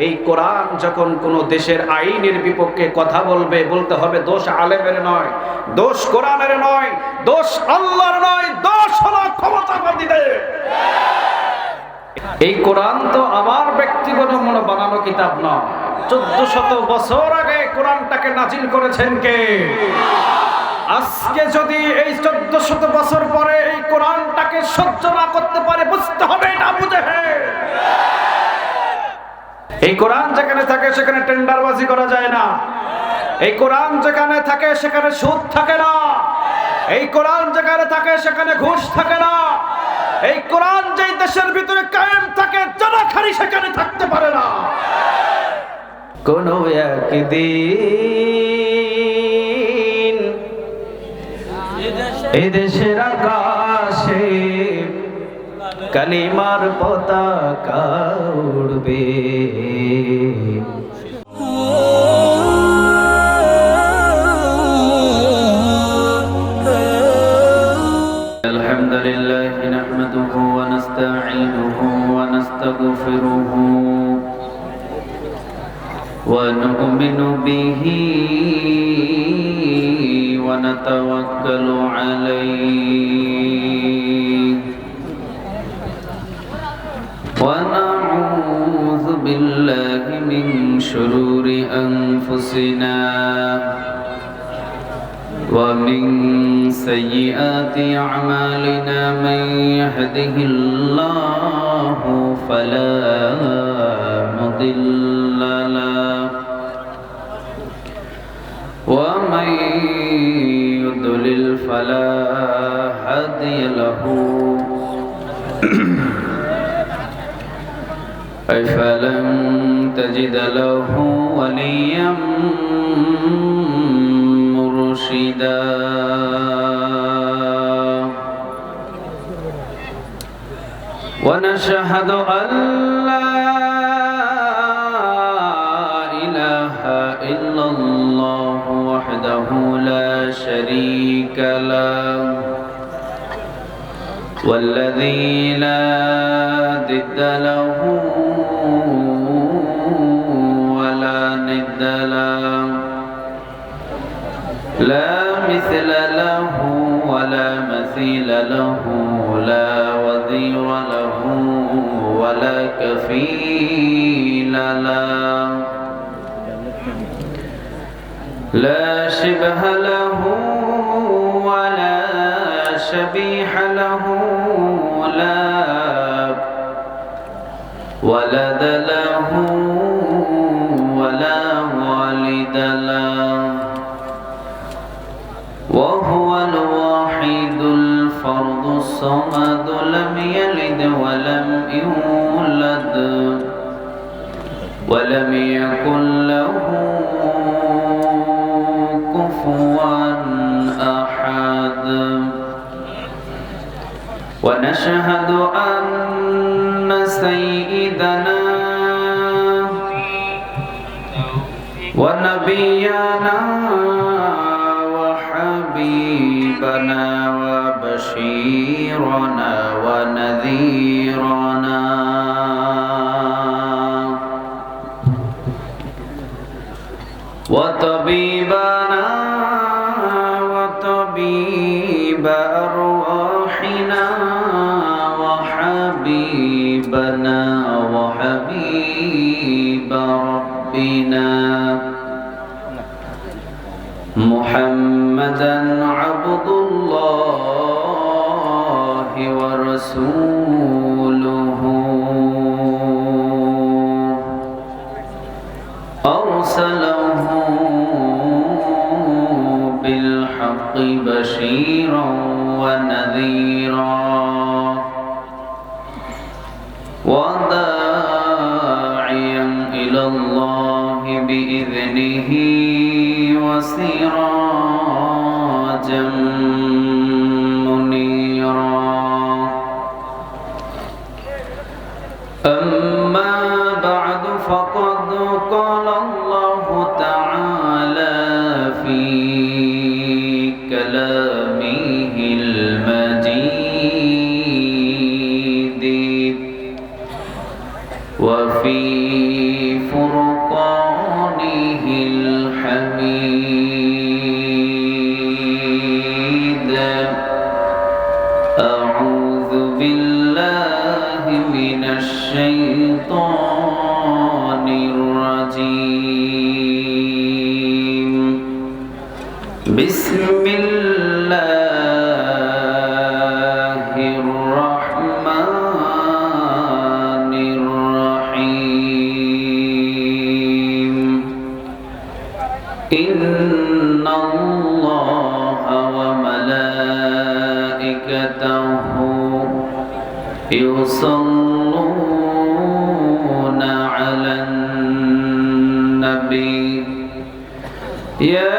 এই কোরআন যখন কোনো দেশের আইনের বিপক্ষে কথা বলবে, বলতে হবে দোষ আলেমের নয়, দোষ কোরআনের নয়, দোষ আল্লাহর নয়, দোষ হলো ক্ষমতাবাদীদের। এই কোরআন তো আমার ব্যক্তিগত মনে বানানো কিতাব নয়। 1400 বছর আগে কোরআনটাকে নাজিল করেছেন কে? আজকে যদি এই 1400 বছর পরে এই কোরআনটাকে সহ্য না করতে পারে, বুঝতে হবে এটা আবু জেহেল। এই কোরআন যেখানে থাকে সেখানে টেন্ডারবাজি করা যায় না। এই কোরআন যেখানে থাকে সেখানে সুদ থাকে না। এই কোরআন যেখানে থাকে সেখানে ঘুষ থাকে না। এই কোরআন যেই দেশের ভিতরে কায়েম থাকে, জানাখারি সেখানে থাকতে পারে না। কোন একদিন এই দেশের আকাশে কালিমার পতাকা উড়বে। আলহামদুলিল্লাহ নাহমাদুহু ওয়া নাস্তাঈনুহু ওয়া নাস্তাগফিরুহু ওয়া নু'মিনু বিহি ওয়া নাতাওয়াক্কালু আলাইহি ওয়া নাউযু বিল্লাহি মিন শুরুরি আনফুসিনা ومن سيئات أعمالنا من يهده الله فلا مضل له ومن يضلل فلا هادي له فلن تجد له وليا مرشدا ونشهد أن لا إله إلا الله وحده لا شريك له والذي لا ضد له ولا ند له لا مثل له ولا مثيل له لا وزير له ولا كفيل له لا شبه له ولا شبيح له لا ولد له ولا والد له وهو الواحد الفرد الصمد لم يلد ولم يولد ولم يكن له كفوا أحد ونشهد أن سيدنا ونبينا وحبيبنا وبشيرنا ونذيرنا وطبيبنا وطبيب أرواحنا وحبيبنا وحبيب ربنا محمدا عبد الله ورسوله أرسله بالحق بشيرا ونذيرا وداعيا إلى الله بإذنه وسراجا منيرا أما بعد فقد قال الله تعالى في كلامه المجيد وفي বিসমিল্লাহির রহমানির রহিম ইন্নাল্লাহা ওয়া মালাইকাতাহু ইউসাল্লুনা আলান নবী ইয়া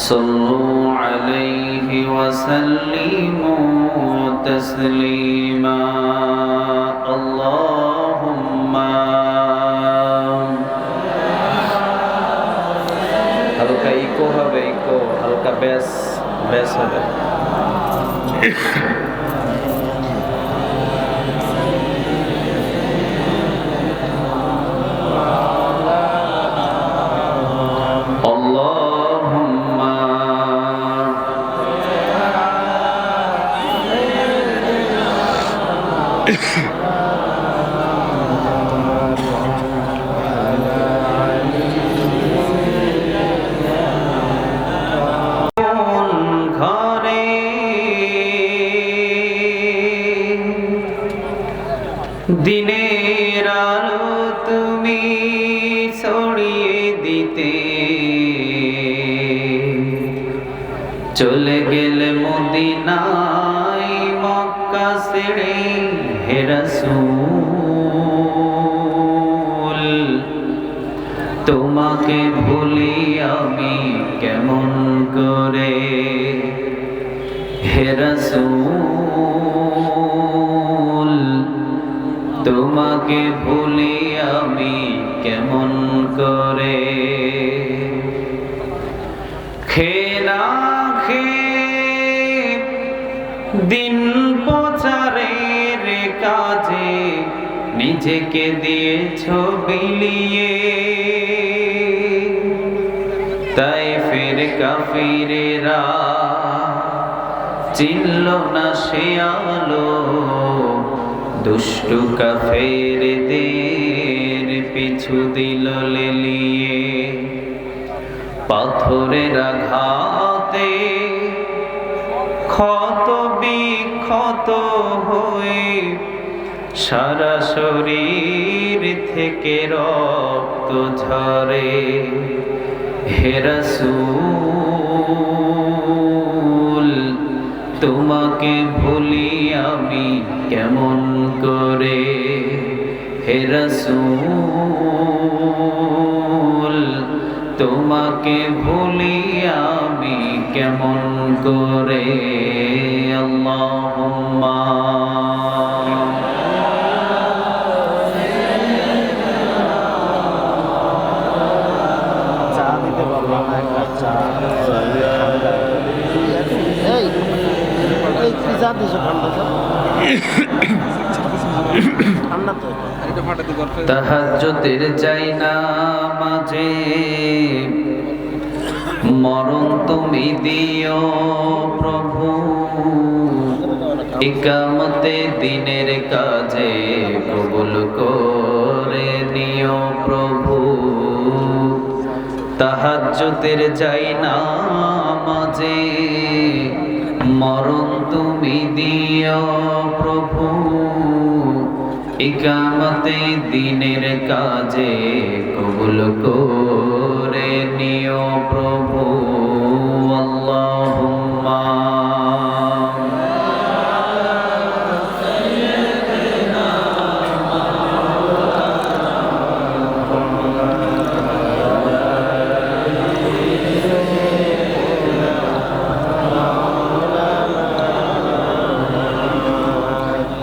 صلوا عليه وسلموا تسليما اللهم হালকা ইকো হবে ইকো হালকা বেস হবে দিনের আলো তুমি ছড়িয়ে দিতে চলে গেলে মদিনায় মক্কা ছেড়ে হে রাসূল তোমাকে ভুলি আমি কেমন করে হে রাসূল তোমাকে ভুলি আমি কেমন করে খেলা দিন প্রচারের কাজে নিজেকে দিয়েছ বিলিয়ে তাই ফের কাফিরেরা চিনল না সে আলো দুষ্টু কাফেরদের পিছু দিল লেলিয়ে পাথরের আঘাতে ক্ষত বিক্ষত হয়ে সারা শরীর থেকে রক্ত ঝরে হে রাসূল তোমাকে ভুলি আমি কেমন করে হে রাসূল তোমাকে ভুলি আমি কেমন করে আল্লাহুম্মা চা দিতে পারলাম না একটা চা এই কি চা দিছো ঠান্ডা তো তাহাজ্জুদের চাই না মাঝে মরণ তুমি দিও প্রভু ইকামতে দিনের কাজে কবুল করে নিও প্রভু তাহাজ্জুদের চাই না মাঝে মরণ তুমি দিও প্রভু ইকামতে দিনের কাজে কবুল করে নিও প্রভু আল্লাহুম্মা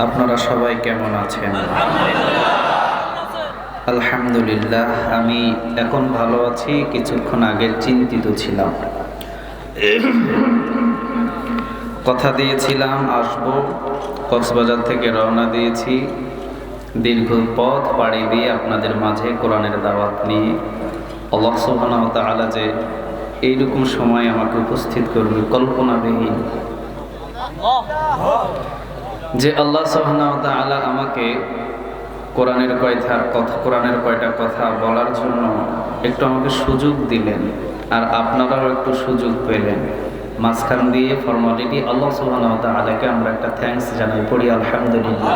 আপনারা সবাই কেমন আছেন? আলহামদুলিল্লাহ আমি এখন ভালো আছি। কিছুক্ষণ আগে চিন্তিত ছিলাম। কথা দিয়েছিলাম আসবো, কক্সবাজার থেকে রওনা দিয়েছি। দীর্ঘ পথ পাড়ি দিয়ে আপনাদের মাঝে কোরআনের দাওয়াত নিয়ে আল্লাহ সুবহানাহু ওয়া তাআলা যে এইরকম সময় আমাকে উপস্থিত করবে কল্পনাবিহীন। যে আল্লাহ সুবহানাহু ওয়া তাআলা আমাকে কোরআনের কয়টা কথা বলার জন্য একটু আমাকে সুযোগ দিলেন, আর আপনারাও একটু সুযোগ পেলেন। মাঝখান দিয়ে ফর্মালিটি আল্লাহ সুবহানাহু ওয়া তাআলাকে আমরা একটা থ্যাঙ্কস জানাই, পড়ি আলহামদুলিল্লাহ।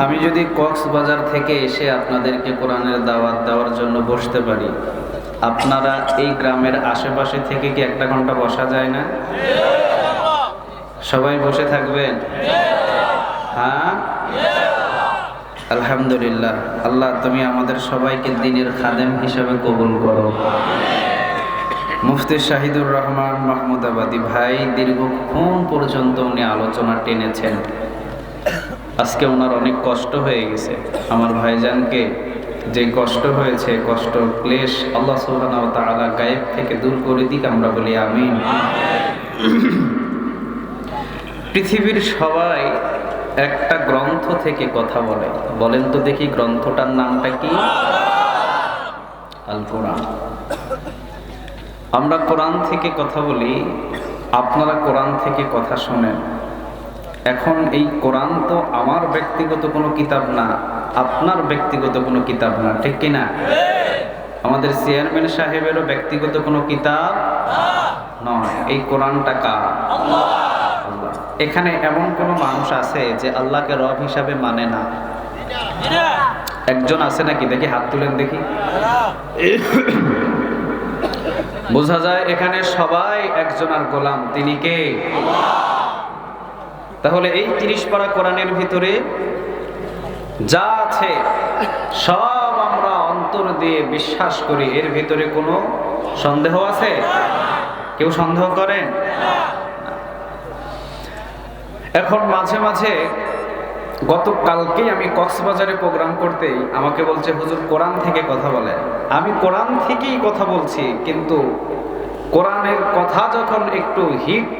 আমি যদি কক্সবাজার থেকে এসে আপনাদেরকে কোরআনের দাওয়াত দেওয়ার জন্য বসতে পারি, আপনারা এই গ্রামের আশেপাশে থেকে কি একটা ঘন্টা বসা যায় না? সবাই বসে থাকবেন? হ্যাঁ, আলহামদুলিল্লাহ। আল্লাহ তুমি আমাদের সবাইকে দ্বীনের খাদেম হিসেবে কবুল করো। মুফতি শাহিদুর রহমান মাহমুদাবাদী ভাই দীর্ঘক্ষণ পর্যন্ত উনি আলোচনা টেনেছেন। আজকে ওনার অনেক কষ্ট হয়ে গেছে। আমার ভাইজানকে যে কষ্ট হয়েছে, কষ্ট ক্লেশ আল্লাহ সুবহানাহু ওয়া তাআলা গায়েব থেকে দূর করে দিক, আমরা বলি আমিন। পৃথিবীর সবাই একটা গ্রন্থ থেকে কথা বলে, বলেন তো দেখি গ্রন্থটার নামটা কি? আল কোরআন। আমরা কোরআন থেকে কথা বলি, আপনারা কোরআন থেকে কথা শোনেন। এখন এই কোরআন তো আমার ব্যক্তিগত কোনো কিতাব না, আপনার ব্যক্তিগত কোনো কিতাব না, ঠিক কিনা? আমাদের চেয়ারম্যান সাহেবেরও ব্যক্তিগত কোনো কিতাব নয়। এই কোরআনটা কার? আল্লাহ। এখানে এমন কোন মানুষ আছে যে আল্লাহকে রব হিসাবে মানে না? একজন আছে নাকি? দেখি হাত তুলেন দেখি। বোঝা যায় এখানে সবাই একজনের গোলাম, তিনি কে? তাহলে এই 30 পারা কোরআনের ভিতরে যা আছে সব আমরা অন্তর দিয়ে বিশ্বাস করি। এর ভিতরে কোনো সন্দেহ আছে? কেউ সন্দেহ করেন? এখন মাঝে মাঝে, গতকালকেই আমি কক্সবাজারে প্রোগ্রাম করতেই আমাকে বলছে, হুজুর কোরআন থেকে কথা বলেন। আমি কোরআন থেকেই কথা বলছি, কিন্তু কোরআনের কথা যখন একটু হিট,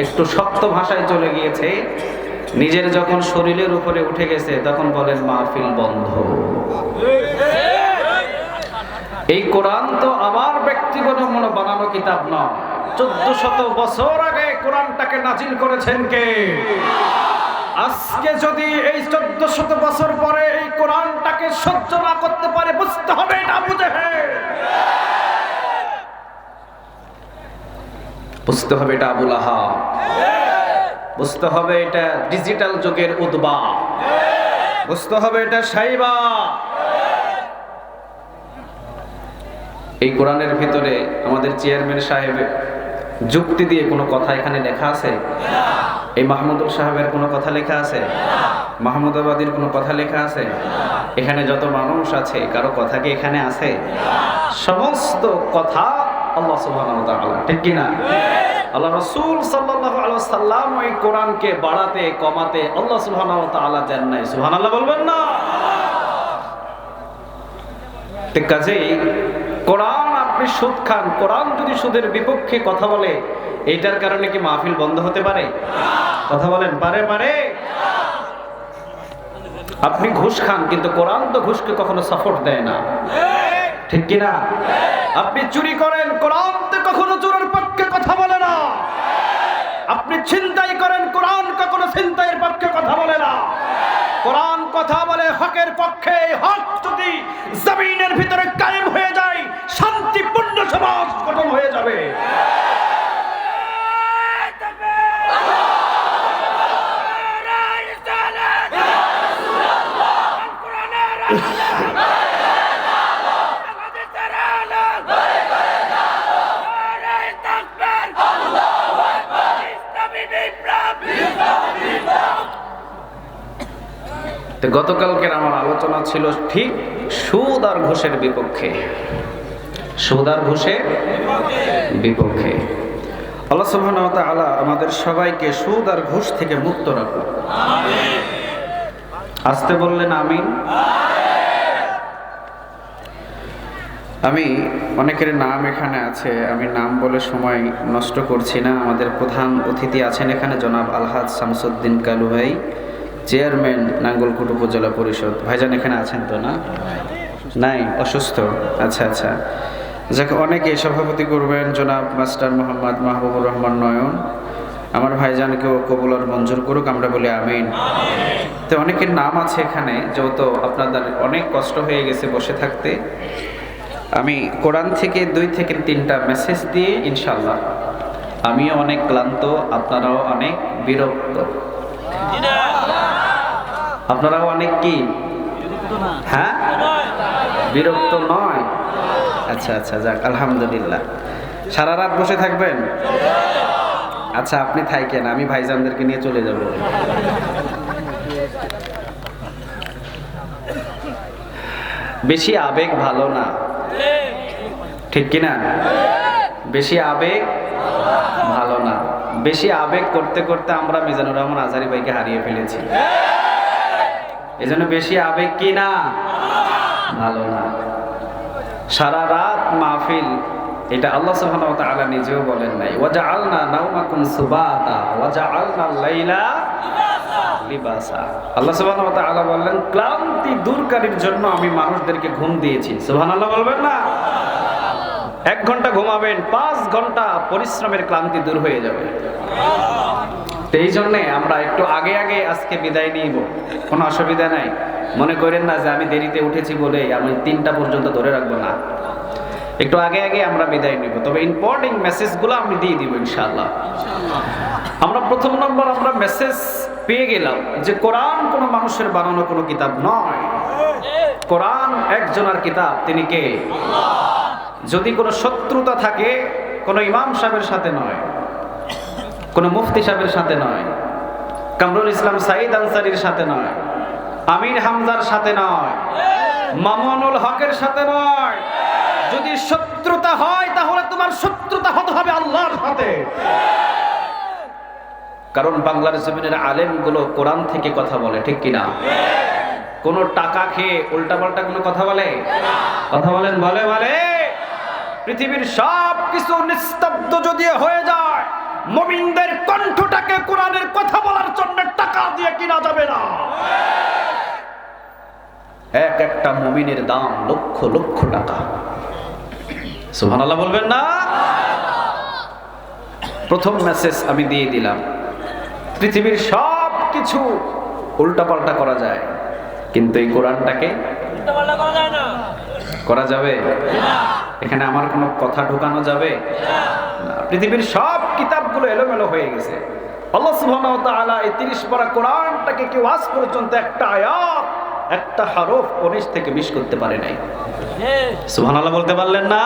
একটু শক্ত ভাষায় চলে গিয়েছে, নিজের যখন শরীরের উপরে উঠে গেছে, তখন বলেন মাহফিল বন্ধ। এই কোরআন তো আমার ব্যক্তিগত মনে বানানো কিতাব নয়। 1400 বছর আগে কোরআনটাকে নাজিল করেছেন কে? আজকে যদি এই 1400 বছর পরে এই কোরআনটাকে সহ্য না করতে পারে, বুঝতে হবে এটা আবু জেহেল, বুঝতে হবে এটা আবু লাহাব, বুঝতে হবে এটা ডিজিটাল যুগের উদ্বা, বুঝতে হবে এটা সাইবা। এই কোরআনের ভিতরে আমাদের চেয়ারম্যান সাহেব যুক্তি দিয়ে কোনো কথা এখানে লেখা আছে? এই মাহমুদুল সাহেবের কোনো কথা লেখা আছে? মাহমুদাবাদীর কোনো কথা লেখা আছে? এখানে যত মানুষ আছে কারো কথা কি এখানে আছে? সমস্ত কথা আল্লাহ সুবহানাহু ওয়া তাআলা, ঠিক কি না? আল্লাহ রাসূল সাল্লাল্লাহু আলাইহি ওয়াসাল্লাম এই কোরআনকে বাড়াতে কমাতে আল্লাহ সুবহানাহু ওয়া তাআলা দেন নাই। সুবহানাল্লাহ বলবেন না? ঠিক আছে, কোরআন আপনি সুদ খান, কোরআন যদি সুদের বিপক্ষে কথা বলে, এইটার কারণে কি মাহফিল বন্ধ হতে পারে? কথা বলেন, পারে? পারে? আপনি ঘুষ খান, কিন্তু কোরআন তো ঘুষকে কখনো সাপোর্ট দেয় না, ঠিক কি না? আপনি চুরি করেন, কোরআন তো কখনো চোরের পক্ষে কথা বলে না। আপনি ছিনতাই করেন, কোরআন কখনো ছিনতাইয়ের পক্ষে কথা বলে না। কোরআন কথা বলে হকের পক্ষে। হক যদি জমিনের ভিতরে কায়েম হয়ে যায়, শান্তিপূর্ণ সমাজ গঠন হয়ে যাবে। গতকালকের আমার আলোচনা ছিল ঠিক সুদ আর ঘুষের বিপক্ষে। সুদ আর ঘুষের বিপক্ষে। আল্লাহ সুবহানাহু ওয়া তাআলা আমাদের সবাইকে সুদ আর ঘুষ থেকে মুক্ত রাখুন। আমিন। আসতে বললেন আমিন। আমি অনেকের নাম এখানে আছে, আমি নাম বলে সময় নষ্ট করছি না। আমাদের প্রধান অতিথি আছেন এখানে জনাব আলহাজ শামসুদ্দিন কালু ভাই, চেয়ারম্যান নাঙ্গলকোট উপজেলা পরিষদ। ভাইজান এখানে আছেন তো? না, নাই, অসুস্থ। আচ্ছা আচ্ছা, যাকে অনেকে সভাপতি করবেন জনাব মাস্টার মোহাম্মদ মাহবুবুর রহমান নয়ন, আমার ভাইজানকেও কবুল আর মঞ্জুর করুক, আমরা বলি আমিন। তো অনেকের নাম আছে এখানে, যেহেতু আপনাদের অনেক কষ্ট হয়ে গেছে বসে থাকতে, আমি কোরআন থেকে 2 থেকে 3টা মেসেজ দিয়ে ইনশাল্লাহ, আমিও অনেক ক্লান্ত, আপনারাও অনেক বিরক্ত। আপনারাও অনেক কি? হ্যাঁ, বিরক্ত নয়? আচ্ছা আচ্ছা, যাক আলহামদুলিল্লাহ। সারা রাত বসে থাকবেন? আচ্ছা আপনি থাকেন, আমি ভাইজানদেরকে নিয়ে চলে যাব। বেশি আবেগ ভালো না, ঠিক কিনা? বেশি আবেগ ভালো না। বেশি আবেগ করতে করতে আমরা মিজানুর রহমান আজহারী ভাইকে হারিয়ে ফেলেছি। এজন্য বেশি আবেগ কি না, ভালো না। সারা রাত মাহফিল, এটা আল্লাহ সুবহানাহু ওয়া তাআলা নিজেও বলেন নাই, ওয়াজআলনা নাওমাকুম সুবাতা ওয়াজআলনা লাইলা লিবাসা। আল্লাহ সুবহানাহু ওয়া তাআলা বললেন, ক্লান্তি দূরকারীর জন্য আমি মানুষদেরকে ঘুম দিয়েছি। সুবহানাল্লাহ বলবেন না? 1 ঘন্টা ঘুমাবেন, 5 ঘন্টা পরিশ্রমের ক্লান্তি দূর হয়ে যাবে। তো এই জন্যে আমরা একটু আগে আগে আজকে বিদায় নিব, কোনো অসুবিধা নাই। মনে করেন না যে আমি দেরিতে উঠেছি বলে আমি 3টা পর্যন্ত ধরে রাখবো না, একটু আগে আগে আমরা বিদায় নিব। তবে ইম্পর্টেন্ট মেসেজগুলো আমি দিয়ে দিব ইনশাআল্লাহ। আমরা প্রথম নম্বর আমরা মেসেজ পেয়ে গেলাম যে কোরআন কোনো মানুষের বানানো কোনো কিতাব নয়, কোরআন একজনের কিতাব। তিনি কে? যদি কোনো শত্রুতা থাকে, কোনো ইমাম সাহেবের সাথে নয়, কোনো মুফতি সাহেবের সাথে নয়, কামরুল ইসলাম সাঈদ আনসারীর সাথে নয়, আমির হামজার সাথে নয়, মামুনুল হকের সাথে নয়। যদি শত্রুতা হয় তাহলে তোমার শত্রুতা হতে হবে আল্লাহর সাথে। কারণ বাংলার জমিনের আলেমগুলো কোরআন থেকে কথা বলে, ঠিক কিনা? কোন টাকা খেয়ে উল্টাপাল্টা কোনো কথা বলে? কথা বলেন, বলে বলে। পৃথিবীর সব কিছু নিস্তব্ধ যদি হয়ে যায়, মুমিনদের কণ্ঠটাকে কোরআনের কথা বলার জন্য টাকা দিয়ে কিনা যাবে না। এক একটা মুমিনের দাম লক্ষ লক্ষ টাকা। সুবহানাল্লাহ বলবেন না? প্রথম মেসেজ আমি দিয়ে দিলাম, পৃথিবীর সব কিছু উল্টাপাল্টা করা যায়, কিন্তু এই কোরআনটাকে উল্টাপাল্টা করা যায় না। করা যাবে? এখানে আমার কোনো কথা ঢোকানো যাবে না। পৃথিবীর সব কিতাবগুলো এলোমেলো হয়ে গেছে। আল্লাহ সুবহানাহু ওয়া তাআলা এই 30 পারা কোরআনটাকে কেউ আজ পর্যন্ত একটা আয়াত, একটা হরফ 19 থেকে 20 করতে পারে নাই। সুবহানাল্লাহ বলতে পারলেন না?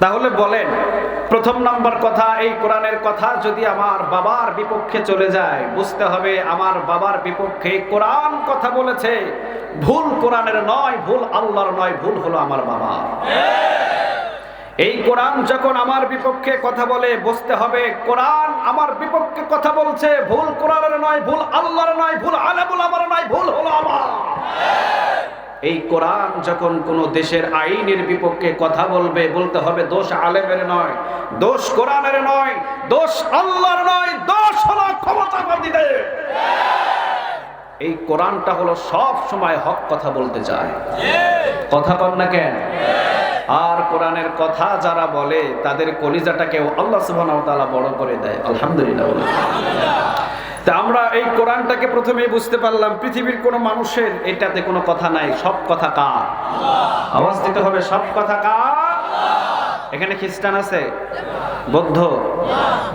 তাহলে বলেন, প্রথম নাম্বার কথা, এই কোরআনের কথা যদি আমার বাবার বিপক্ষে চলে যায়, বুঝতে হবে আমার বাবার বিপক্ষে কোরআন কথা বলেছে। ভুল কোরআনের নয়, ভুল আল্লাহর নয়, ভুল হলো আমার বাবা। এই কোরআন যখন আমার বিপক্ষে কথা বলে, বুঝতে হবে কোরআন আমার বিপক্ষে কথা বলছে। ভুল কোরআনের নয়, ভুল আল্লাহর নয়, ভুল আলেমুল আমার নয়, ভুল হলো আমার। এই কোরআন যখন কোন দেশের আইনের বিপক্ষে কথা বলবে, বলতে হবে দোষ আলেমের নয়, দোষ কোরআনের নয়, দোষ আল্লাহর নয়, দোষ হলো ক্ষমতাবাদীদের। এই কোরআনটা হলো সব সময় হক কথা বলতে চায়। কথা বল না কেন? আর কোরআনের কথা যারা বলে তাদের কলিজাটাকেও আল্লাহ সুবহানাহু ওয়া তাআলা বড় করে দেয়। আলহামদুলিল্লাহ। তা আমরা এই কোরআনটাকে প্রথমেই বুঝতে পারলাম, পৃথিবীর কোনো মানুষের এটাতে কোনো কথা নাই, সব কথা কার? আওয়াজ দিতে হবে, সব কথা কার? এখানে খ্রিস্টান আছে, বৌদ্ধ,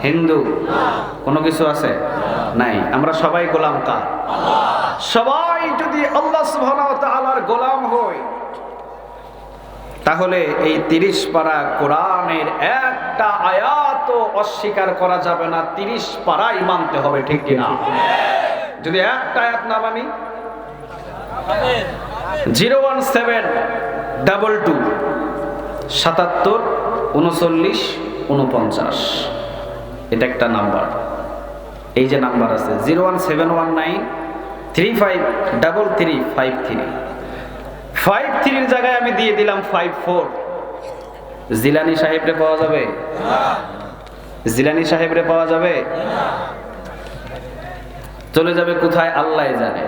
হিন্দু, কোনো কিছু আছে? নাই। আমরা সবাই গোলাম কার? সবাই যদি আল্লাহ সুবহানাহু ওয়া তাআলার গোলাম হই, তাহলে এই 30 পারা কোরআনের একটা আয়াতও অস্বীকার করা যাবে না। 30 পারাই মানতে হবে, ঠিক কিনা? যদি একটা আয়াত না মানি, 01722 77 39 49, এটা একটা নাম্বার। এই যে নাম্বার আছে 01719 353353, 53 জায়গায় আমি দিয়ে দিলাম 54। জিলানী সাহেবরে পাওয়া যাবে? জিলানী সাহেবরে পাওয়া যাবে? চলে যাবে কোথায় আল্লাহ জানে,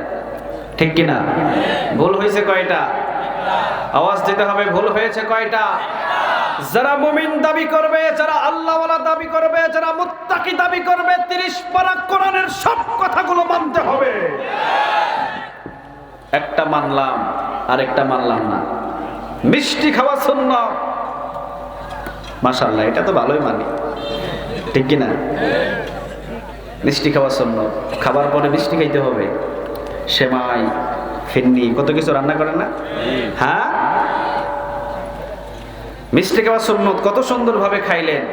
ঠিক কিনা? ভুল হয়েছে কয়টা? আওয়াজ দিতে হবে, ভুল হয়েছে কয়টা? যারা মুমিন দাবি করবে, যারা আল্লাহওয়ালা দাবি করবে, যারা মুত্তাকি দাবি করবে, 30 পারা কোরআনের সব কথাগুলো মানতে হবে। একটা মানলাম আর একটা মানলাম না। মিষ্টি খাওয়া সুন্নাত, মাশাআল্লাহ, এটা তো ভালোই মানি, ঠিক কি না? মিষ্টি খাওয়া সুন্নাত, খাবার পরে মিষ্টি খাইতে হবে। সেমাই, ফিন্নি, কত কিছু রান্না করে না? হ্যাঁ, মিষ্টি খাওয়া সুন্নত, কত সুন্দরভাবে খাইলেন।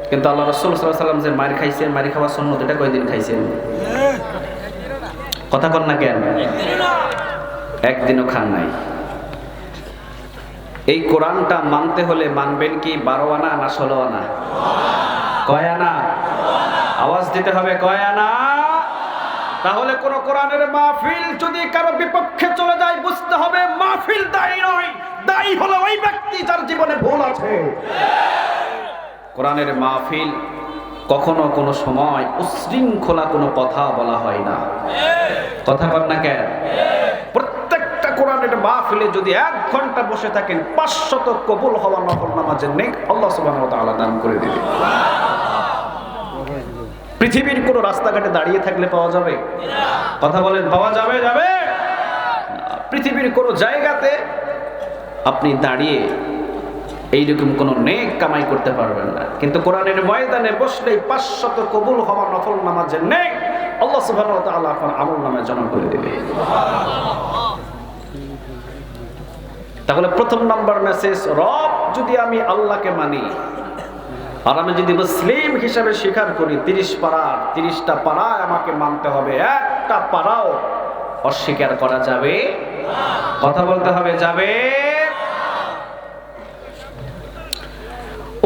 কিন্তু আল্লাহ রাসূল সাল্লাল্লাহু আলাইহি ওয়াসাল্লাম যে মার খাইছেন, মার খাওয়া সুন্নত, এটা কয়দিন খাইছেন? কথা কন না কেন? একদিনও খান নাই। এই কোরআনটা মানতে হলে মানবেন কি 12 আনা না 16 আনা? কয় আনা? আওয়াজ দিতে হবে, কয় আনা? তাহলে কোন কোরআনের মাহফিল যদি কারো বিপক্ষে চলে যায়, বুঝতে হবে মাহফিল দায়ী নয়, দায়ী হলো ওই ব্যক্তি যার জীবনে ভুল আছে। কোরআনের মাহফিল কখনো কোনো সময় উশৃঙ্খলা কোনো কথা বলা হয় না। কথা বল না কেন? প্রত্যেকটা কোরআনের মাহফিলে যদি 1 ঘন্টা বসে থাকেন, 500 কবুল হওয়া নফল নামাজের নেক আল্লাহ সুবহানাহু ওয়া তাআলা দান করে দিবে। পৃথিবীর কোনো রাস্তাঘাটে দাঁড়িয়ে থাকলে পাওয়া যাবে? কথা বলেন, পাওয়া যাবে? যাবে? পৃথিবীর কোনো জায়গাতে আপনি দাঁড়িয়ে এইরকম কোন নেক কামাই করতে পারবেন না। কিন্তু কোরআনের ময়দানে বসলেই 500 কবুল হওয়া নফল নামাজের নেক আল্লাহ সুবহানাহু ওয়া তাআলা আপনার আমলনামায় জমা করে দেবে। তাহলে প্রথম নাম্বার মেসেজ, রব যদি আমি আল্লাহকে মানি আর আমি যদি মুসলিম হিসাবে স্বীকার করি, 30টা পাড়ায় আমাকে মানতে হবে, একটা পাড়াও অস্বীকার করা যাবে? কথা বলতে হবে, যাবে?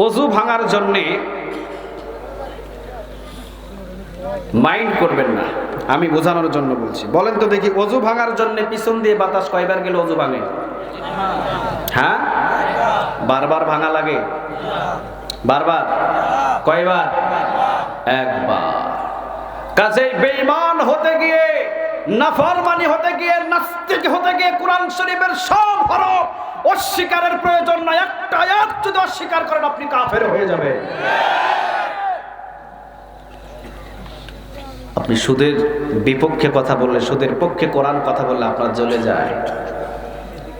ওযু ভাঙার জন্যে মাইন্ড করবেন না, আমি বোঝানোর জন্য বলছি। বলেন তো দেখি, ওযু ভাঙার জন্য পিছন দিয়ে বাতাস কয়বার গেলে ওযু ভাঙে? হ্যাঁ, বারবার ভাঙা লাগে? বারবার? কয়বার? একবার। কাজেই বেঈমান হতে গিয়ে, নাফরমানি হতে গিয়ে, নাস্তিক হতে গিয়ে কোরআন শরীফের সব হরফ অস্বীকারের প্রয়োজন নাই। একটা আয়াত যদি অস্বীকার করেন, আপনি কাফের হয়ে যাবেন। আপনি সুদের বিপক্ষে কথা বললে, সুদের পক্ষে কোরআন কথা বললে আপনার জ্বলে যায়।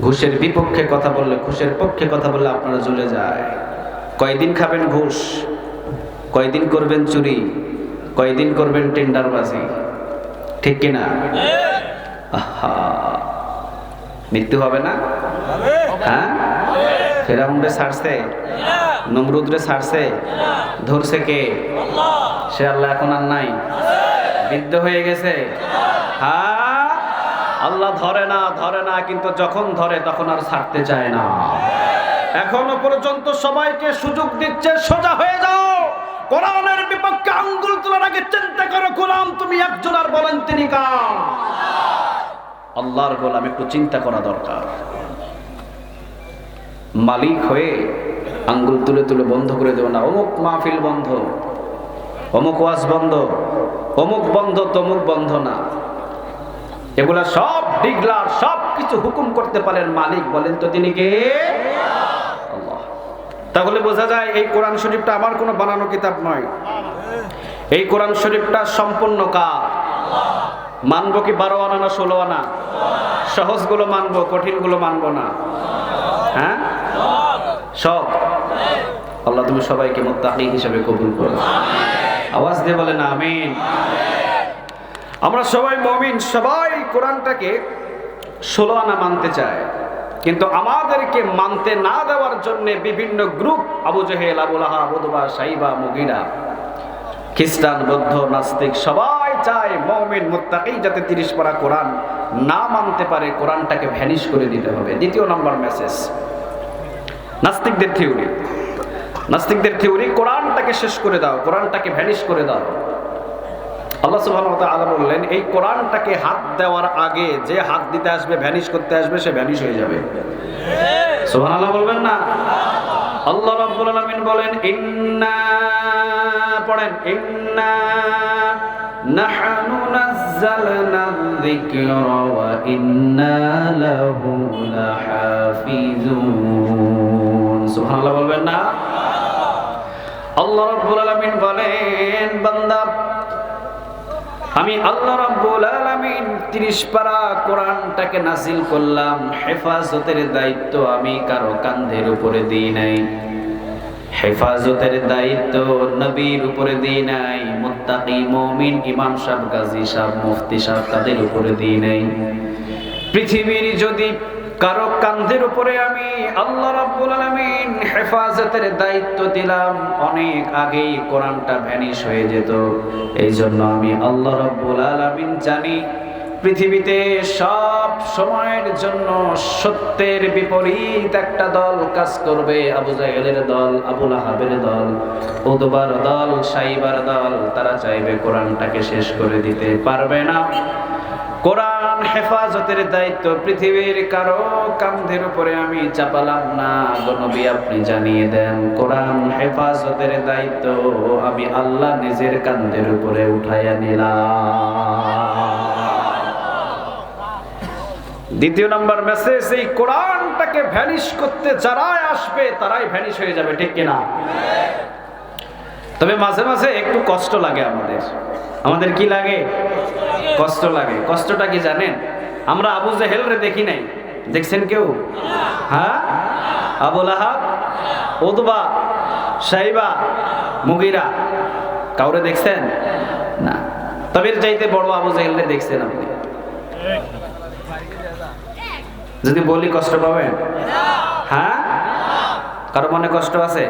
ঘুষের বিপক্ষে কথা বললে, ঘুষের পক্ষে কথা বললে আপনারা জ্বলে যায়। কয়দিন খাবেন ঘুষ? কয়দিন করবেন চুরি? কয়দিন করবেন টেন্ডারবাজি? ঠিক কিনা? আহা, মৃত্যু হবে না? হ্যাঁ, ফেরাউনরে ছাড়ছে, নমরুদরে ছাড়ছে, ধরছে কে? সে আল্লাহ এখন আর নাই, বৃদ্ধ হয়ে গেছে। হ্যাঁ, আল্লাহ ধরে না, কিন্তু যখন ধরে তখন আর ছাড়তে চায় না। এখনো পর্যন্ত সবাইকে সুযোগ দিচ্ছে, সোজা হয়ে যাও। কোরআনের বিপক্ষে আঙ্গুল তোলার আগে চিন্তা করো, কোরআন তুমি একজন, আর বলেন তিনি কার? আল্লাহর গোলাম। একটু চিন্তা করা দরকার। মালিক হয়ে আঙ্গুল তুলে তুলে বন্ধ করে দেব না, অমুক মাহফিল বন্ধ, অমুক ওয়াজ বন্ধ, অমুক বন্ধ, তমুক বন্ধ না। এগুলা সব ডিগলার, সব কিছু হুকুম করতে পারেন মালিক। বলেন তো তিনি কে? আল্লাহ। তাহলে বোঝা যায় এই কোরআন শরীফটা আমার কোনো বানানো কিতাব নয়। এই কোরআন শরীফটা সম্পূর্ণ কার? মানবো কি 12 আনা না 16 আনা? সহজগুলো মানবো, কঠিনগুলো মানবো না? হ্যাঁ, সব। আল্লাহ তুমি সবাইকে মুত্তাকি হিসেবে কবুল করো। আওয়াজ দিয়ে বলেন আমিন। আমরা সবাই মুমিন, সবাই কোরআনটাকে 16 আনা মানতে চায়, কিন্তু আমাদেরকে মানতে না দেওয়ার জন্য বিভিন্ন group, Abu Jahl, Abu Lahab, Utba, Shaiba, Mughira, খ্রিস্টান, বৌদ্ধ, নাস্তিক, সবাই চায় মুমিন মুত্তাকি যাতে 30 পারা কোরআন না মানতে পারে, কোরআনটাকে ভ্যানিশ করে দিতে হবে। দ্বিতীয় নম্বর মেসেজ, নাস্তিকদের থিওরি, কোরআনটাকে শেষ করে দাও, কোরআনটাকে ভ্যানিশ করে দাও। আল্লাহ সুবহানাহু ওয়া তাআলা বললেন, এই কোরআনটাকে হাত দেওয়ার আগে যে হাত দিতে আসবে, ভ্যানিশ করতে আসবে, সে ভ্যানিশ হয়ে যাবে। সুবহানাল্লাহ বলবেন না? আল্লাহ রাব্বুল আলামিন বলেন, ইন্না, পড়েন, ইন্না নাহনু নাযালনা যিকরা ওয়া ইন্না লাহু লাহাফিজুন। সুবহানাল্লাহ বলবেন না? আল্লাহ রাব্বুল আলামিন বলেন, বান্দা আমি আল্লাহ রাব্বুল আলামিন 30 পারা কোরআনটাকে নাযিল করলাম, হেফাজতের দায়িত্ব আমি কারো কাঁধের উপরে দিই নাই। হেফাজতের দায়িত্ব নবীর উপরে দিই নাই, মুত্তাকি মুমিন ইমাম সাহেব, গাজী সাহেব, মুফতি সাহেব তাদের উপরে দিই নাই। পৃথিবীর যদি কারো কাঁধের উপরে আমি আল্লাহ রাব্বুল আলামিন হেফাজতের দায়িত্ব দিলাম, অনেক আগেই কোরআনটা ভ্যানিশ হয়ে যেত। এই জন্য আমি আল্লাহ রাব্বুল আলামিন জানি পৃথিবীতে সব সময়ের জন্য সত্যের বিপরীত একটা দল কাজ করবে। আবু জাহেলের দল, আবু লাহাবের দল, উতবার দল, সাইবার দল, তারা চাইবে কোরআনটাকে শেষ করে দিতে, পারবে না। কোরআন হেফাজতের দায়িত্ব পৃথিবীর কারো কাঁধের উপরে আমি চাপালাম না। গো নবী আপনি জানিয়ে দেন, কোরআন হেফাজতের দায়িত্ব আমি আল্লাহ নিজের কাঁধের উপরে উঠাইয়া নিলাম। দ্বিতীয় নাম্বার মেসেজ, এই কোরআনটাকে ভ্যানিশ করতে যারাই আসবে তারাই ভ্যানিশ হয়ে যাবে, ঠিক কিনা? তবে মাঝে মাঝে একটু কষ্ট লাগে আমাদের কি লাগে? কষ্ট লাগে। কষ্টটা কি জানেন? আমরা আবু জেহেল রে দেখি নাই, দেখছেন কেউ? হ্যাঁ, আবু লাহাব, উতবা, সাইবা, মুগিরা, কাউরে দেখছেন না? তবে এর চাইতে বড় আবু জেহেল রে দেখছেন আপনি? যদি বলি কষ্ট পাবেন? হ্যাঁ, কারো মনে কষ্ট আছে?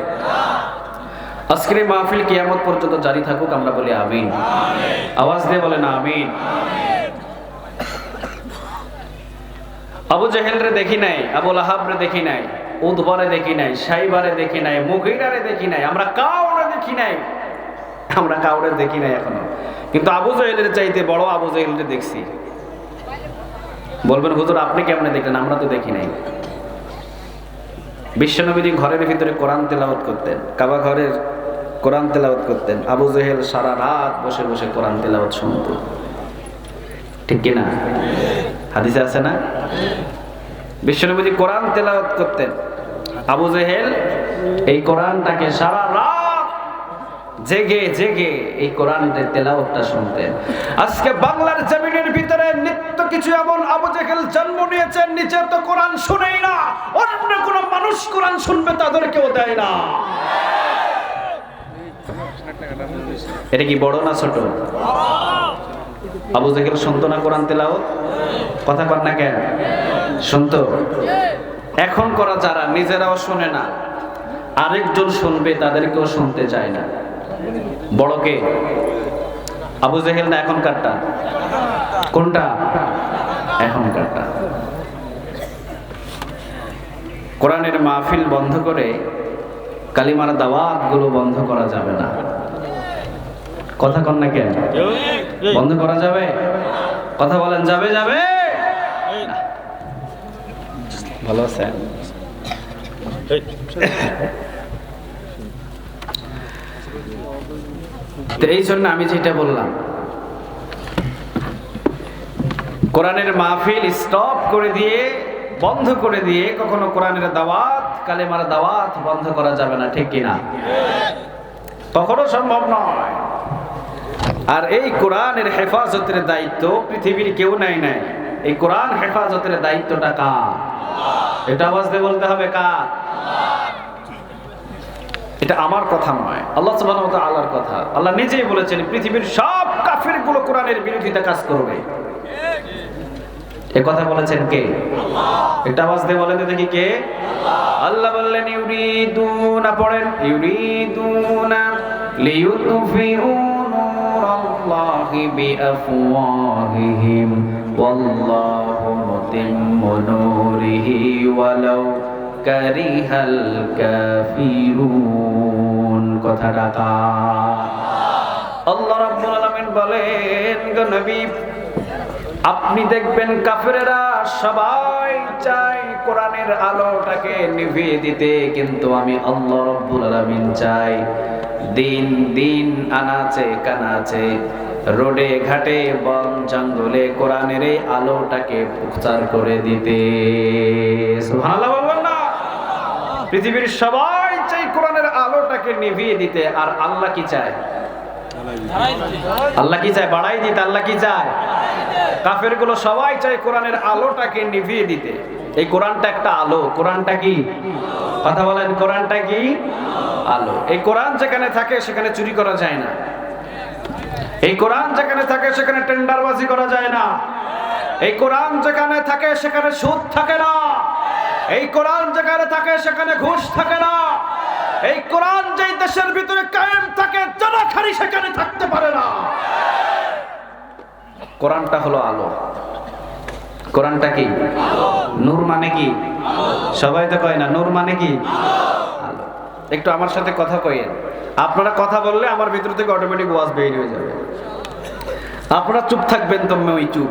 আজকের এই মাহফিল কিয়ামত পর্যন্ত জারি থাকুক, আমরা বলি আমিন। আওয়াজ দিয়ে বলেন আমিন। আবু জেহেল রে দেখি নাই, আবু লাহাব রে দেখি নাই, উতবারে দেখি নাই, সাইবারে দেখি নাই, মুগীরারে দেখি নাই, আমরা কাউরে দেখি নাই, এখনো। কিন্তু আবু জেহেলের চাইতে বড় আবু জেহেল রে দেখছি। বলবেন হুজুর আপনি কেমনে দেখলেন? আমরা তো দেখি নাই। বিশ্বনবীজি ঘরের ভিতরে কোরআন তেলাওয়াত করতেন, কাবা ঘরের কোরআন তেলাওয়াত করতেন। আবু জেহেল সারা রাত বসে বসে কোরআন তেলাওয়াত শুনতো, ঠিক কিনা? হাদিসে আছে না? বিশ্বনবীজি কোরআন তেলাওয়াত করতেন, আবু জেহেল এই কোরআনটাকে সারা রাত জেগে জেগে এই কোরআনের তেলাওয়াতটা শুনতেন। আজকে বাংলার জমিনের ভিতরে নিত্য কিছু এমন আবু জেহেল জন্ম নিয়েছেন, নিচে তো কোরআন শুনেই না, অন্য কোন মানুষ কোরআন শুনবে তাদেরকেও দেয় না। এটা কি বড় না ছোট? আবু জেহেল শুনতো না কোরআন তেলাওয়াত? কথা কর না কেন? শুনতো। এখন করা যারা নিজেরাও শুনে না, আরেকজন শুনবে তাদেরকেও শুনতে চায় না। বড়কে আবু জেহেল না এখনকারটা? কোনটা? এখনকারটা। কোরআনের মাহফিল বন্ধ করে কালিমার দাওয়াত গুলো বন্ধ করা যাবে না। কথা কন না কেন? বন্ধ করা যাবে? কথা বলেন, যাবে? যাবে? ভালো আছেন? এই জন্য আমি যেটা বললাম, কোরআনের মাহফিল স্টপ করে দিয়ে, বন্ধ করে দিয়ে কখনো কোরআনের দাওয়াত, কালেমার দাওয়াত বন্ধ করা যাবে না, ঠিক কিনা? তখনও সম্ভব নয়। আর এই কোরআনের হেফাজতের দায়িত্ব পৃথিবীর কেউ নাই। এই কোরআন হেফাজতের দায়িত্বটা কার? এটা আওয়াজ দিয়ে বলতে হবে, কার? এটা আমার কথা নয়, আল্লাহ সুবহানাহু ওয়া তাআলার কথা। আল্লাহ নিজেই বলেছেন পৃথিবীর সব কাফিরগুলো কোরআনের বিরোধিতা কাজ করবে। এই কথা বলেছেন কে? আল্লাহ। এটা আওয়াজ দিয়ে বলেন দেখি কে? আল্লাহ বললেন ইউরিদুনা, পড়েন, ইউরিদুনা লিইউতফিউ নূরাল্লাহি বিআফওয়াহিহিম ওয়াল্লাহু মুতিম্মু নূরিহি ওয়ালাউ কারিহাল কাফিরুন। কথাটা কার? আল্লাহ রাব্বুল আলামিন বলেন, গো নবী আপনি দেখবেন কাফেরেরা সবাই চায় কোরআনের আলোটাকে নিভিয়ে দিতে, কিন্তু আমি আল্লাহ রাব্বুল আলামিন চাই দিন দিন আনাচে কানাচে, রোডে ঘাটে বন জঙ্গলে কোরআনের এই আলোটাকে প্রচার করে দিতে। সুবহানাল্লাহ বলবেন না? পৃথিবীর সবাই চাই কোরআনের আলোটাকে নিভিয়ে দিতে, আর আল্লাহ কি চায়? আল্লাহ কি চায়? বাড়াই দিতে। আল্লাহ কি চায়? কাফের গুলো সবাই চায় কোরআনের আলোটাকে নিভিয়ে দিতে। এই কোরআনটা একটা আলো। কোরআনটা কি? কথা বলেন, কোরআনটা কি? আলো। এই কোরআন যেখানে থাকে সেখানে চুরি করা যায় না। এই কোরআন যেখানে থাকে সেখানে টেন্ডারবাজি করা যায় না। এই কোরআন যেখানে থাকে সেখানে সুদ থাকে না। এই কোরআন যেখানে থাকে সেখানে ঘুষ থাকে না। এই কোরআন যেই দেশের ভিতরে কায়েম থাকে জানাখারি সেখানে থাকতে পারে না। কোরআনটা হলো আলো। কোরআনটা কি? নূর মানে কি? সবাই তো কয় না নূর মানে কি? আলো। একটু আমার সাথে কথা কইেন। আপনারা কথা বললে আমার ভিতর থেকে অটোমেটিক ওয়াজ বের হয়ে যাবে। আপনারা চুপ থাকবেন, তুমি ওই চুপ।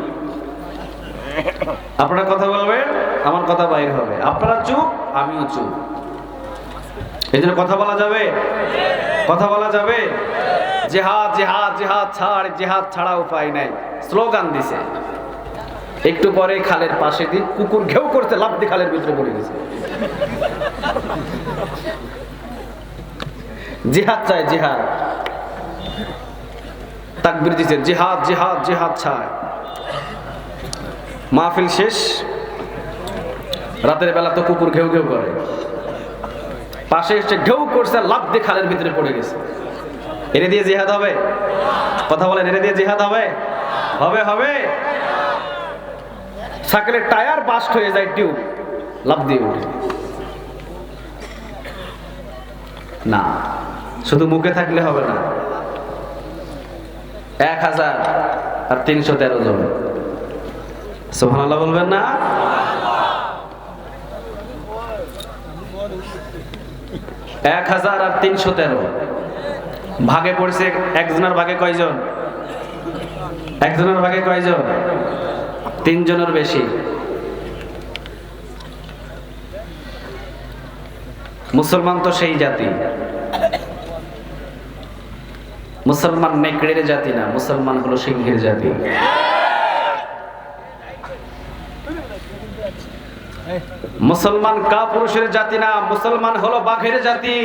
আপনারা কথা বলবেন, আমার কথা বাইর হবে। আপনারা চুপ, আমিও চুপ। এই জন্য কথা বলা যাবে? কথা বলা যাবে? জিহাদ জিহাদ জিহাদ ছাড়, জিহাদ ছাড়া উপায় নাই স্লোগান দিছে। একটু পরে খালের পাশে দিয়ে কুকুর ঘেউ করতে লাফ দিয়ে খালের ভিতরে পড়ে গেছে। জিহাদ চাই, জিহাদ। তাকবীর দিছে, জিহাদ জিহাদ জিহাদ ছাড়। মাহফিল শেষ, রাতের বেলা তো কুকুর ঘেউ ঘেউ করে, পাশে এসে ঘেউ করছে, লাফ দিয়ে খালের ভিতরে পড়ে গেছে। এনে দিয়ে জিহাদ হবে? কথা বলেন, এনে দিয়ে জিহাদ হবে? হবে হবে। সাইকেলের টায়ার বাস্ট হয়ে যায়, টিউব, লাফ দিয়ে উঠে না। শুধু মুখে থাকলে হবে না। 1013 জন সুবহানাল্লাহ বলবেন না? — 1313 ভাগে পড়ছে। একজনের ভাগে কয়জন? একজনের ভাগে কয়জন? 3 জনের বেশি। মুসলমান তো সেই জাতি। মুসলমান নেকড়ের জাতি না, মুসলমান হলো সিংহের জাতি। মুসলমান কাপুরুষের জাতি না, মুসলমান হলো বাঘের জাতি।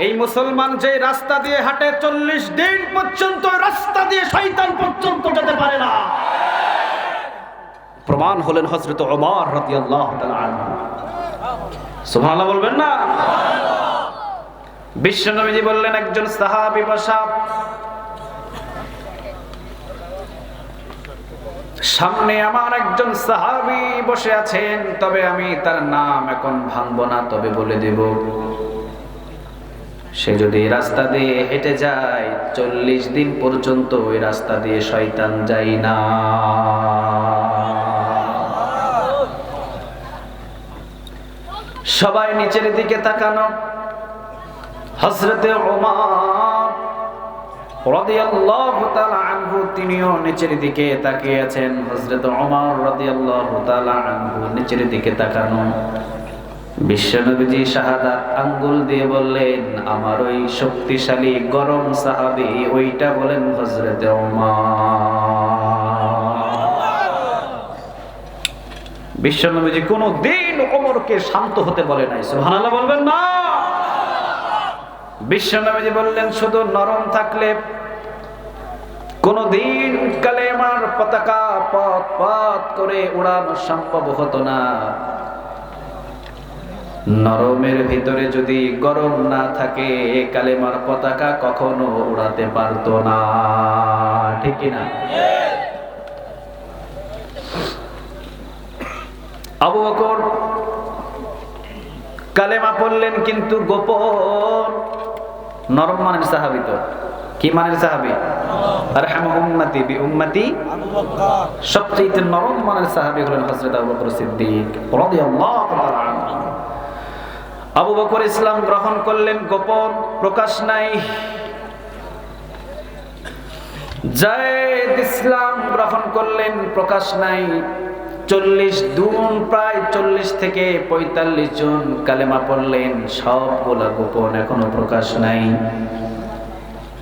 এই মুসলমান যে রাস্তা দিয়ে হাঁটে 40 দিন পর্যন্ত রাস্তা দিয়ে শয়তান পর্যন্ত যেতে পারে না। প্রমাণ হলেন হযরত ওমর রাদিয়াল্লাহু তাআলা আনহু। সুবহানাল্লাহ বলবেন না? বিশ্বনবীজি বললেন, একজন সাহাবী বসা, সামনে আমার একজন সাহাবী বসে আছেন, তবে আমি তার নাম এখন ভাঙবো না, তবে বলে দেব, সে যদি রাস্তা দিয়ে হেঁটে যায় 40 দিন পর্যন্ত ওই রাস্তা দিয়ে শয়তান যায় না। সবাই নিচের দিকে তাকানো। হযরতে ওমর রাদিয়াল্লাহু তাআলা আনহু তিনিও নিচের দিকে তাকিয়ে আছেন। হযরত ওমর রাদিয়াল্লাহু তাআলা আনহু নিচের দিকে তাকানো। বিশ্বনবীজি শাহাদাত আঙ্গুল দিয়ে বললেন, আমার ওই শক্তিশালী গরম সাহাবী, ওইটা বলেন হযরতে ওমর। বিশ্বনবীজি কোনো দিন ওমরকে শান্ত হতে বলে নাই। সুবহানাল্লাহ বলবেন না? বিশ্বনবীজি বললেন, শুধু নরম থাকলে কোনদিন কালেমার পতাকা পথ পথ করে উড়ানো সম্ভব হতো না। নরমের ভিতরে যদি গরম না থাকে, কালেমার পতাকা কখনো উড়াতে পারতো না। ঠিক কিনা? আবু বকর কালেমা পড়লেন কিন্তু গোপন। নরম মানের সাহাবী তো। কি মানের সাহাবী? আরহামু উম্মতি বি উম্মতি আবু বকর। সবচেয়ে নরম মানের সাহাবী হলেন হযরত আবু বকর সিদ্দিক রাদিয়াল্লাহু তাআলা আনহু। আবু বকর ইসলাম গ্রহণ করলেন গোপন, প্রকাশ নাই। যায়েদ ইসলাম গ্রহণ করলেন, প্রকাশ নাই। 40 দুন প্রায় 40 থেকে 45 জন কালেমা পড়লেন, সবগুলা গোপন, এখনো প্রকাশ নাই।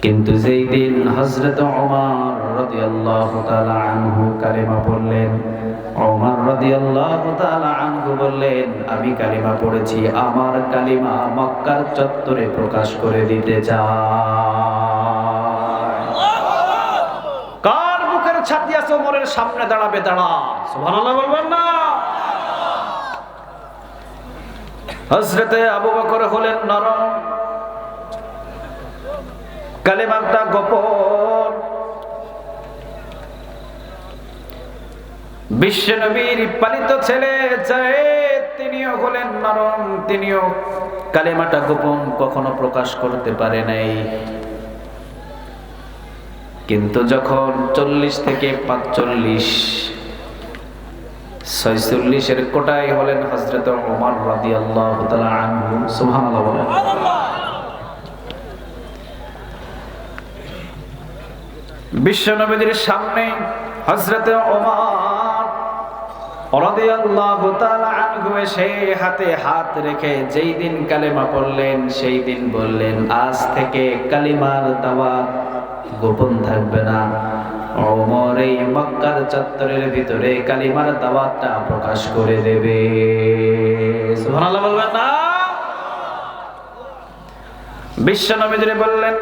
কিন্তু যেই দিন হযরত ওমর রাদিয়াল্লাহু তাআলা আনহু কালেমা পড়লেন, ওমর রাদিয়াল্লাহু তাআলা আনহু বললেন, আমি কালিমা পড়েছি, আমার কালিমা মক্কার চত্বরে প্রকাশ করে দিতে চাই। কার বুকের ছাতি আছে ওমরের সামনে দাঁড়াবে? দাঁড়া, সুবহানাল্লাহ বলবেন না? হযরতে আবু বকর হলেন নরম, কালিমাটা গোপন। বিশ্বনবীর পালিত ছেলে যায়েদ তিনিও হলেন নরম, তিনিও কালিমাটা গোপন কখনো প্রকাশ করতে পারে নাই। কিন্তু যখন 40 থেকে 45 46 কোটায় হলেন হযরত ওমর রাদিয়াল্লাহু তাআলা আনহু, সুবহানাল্লাহ বলেন। বিশ্বনবীর সামনে হযরত ওমর রাদিয়াল্লাহু তাআলা আনহু এসে হাতে হাত রেখে যেই দিন কালেমা পড়লেন সেই দিন বললেন, আজ থেকে কালিমার দাওয়াত গোপন থাকবে না। ওমর এই মক্কার চত্বরের ভিতরে কালিমার দাওয়াতটা প্রকাশ করে দেবে। সুবহানাল্লাহ বলবেন না? বিশ্বনবী বললেন,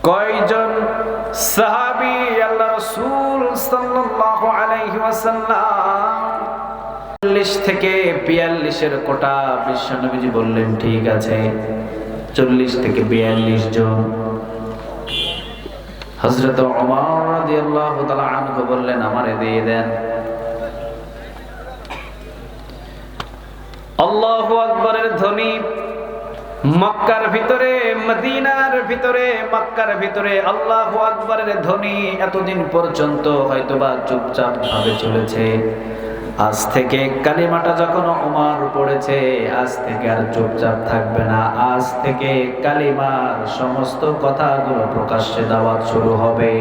কয়জন সাহাবী আল্লাহ রাসূল সাল্লাল্লাহু আলাইহি ওয়াসাল্লাম? 40 থেকে 42 এর কোটা। বিশ্বনবী বললেন, ঠিক আছে, 40 থেকে 42 জন। হযরত ওমর রাদিয়াল্লাহু তাআলা আনহু বললেন, আমারে দিয়ে দেন। আল্লাহু আকবারের ধ্বনি মক্কার ভিতরে, মদিনার ভিতরে, মক্কার ভিতরে আল্লাহু আকবারের ধ্বনি এতদিন পর্যন্ত হয়তোবা চুপচাপ ভাবে চলেছে। আজ থেকে কালিমাটা যখন ওমর পড়েছে, আজ থেকে আর চুপচাপ থাকবে না। আজ থেকে কালিমার সমস্ত কথাগুলো প্রকাশ্যে দাওয়াত শুরু হবে।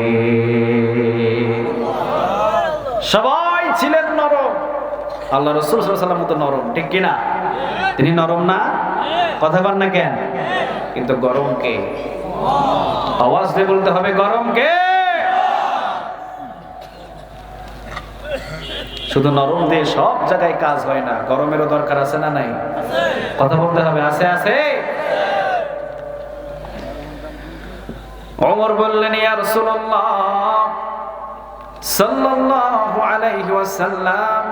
সবাই ছিলেন নরম, আল্লাহ রাসূল সাল্লাল্লাহু আলাইহি ওয়াসাল্লাম তো নরম, ঠিক কি না? তিনি নরম না? কথা বল না কেন? কিন্তু গরম কে? আওয়াজ দিয়ে বলতে হবে, গরম কে? শুধু নরম দিয়ে সব জায়গায় কাজ হয় না, গরমেরও দরকার আছে না নাই? কথা বলতে হবে, আছে আছে। ওমর বললেন, ইয়া রাসূলুল্লাহ সাল্লাল্লাহু আলাইহি ওয়াসাল্লাম,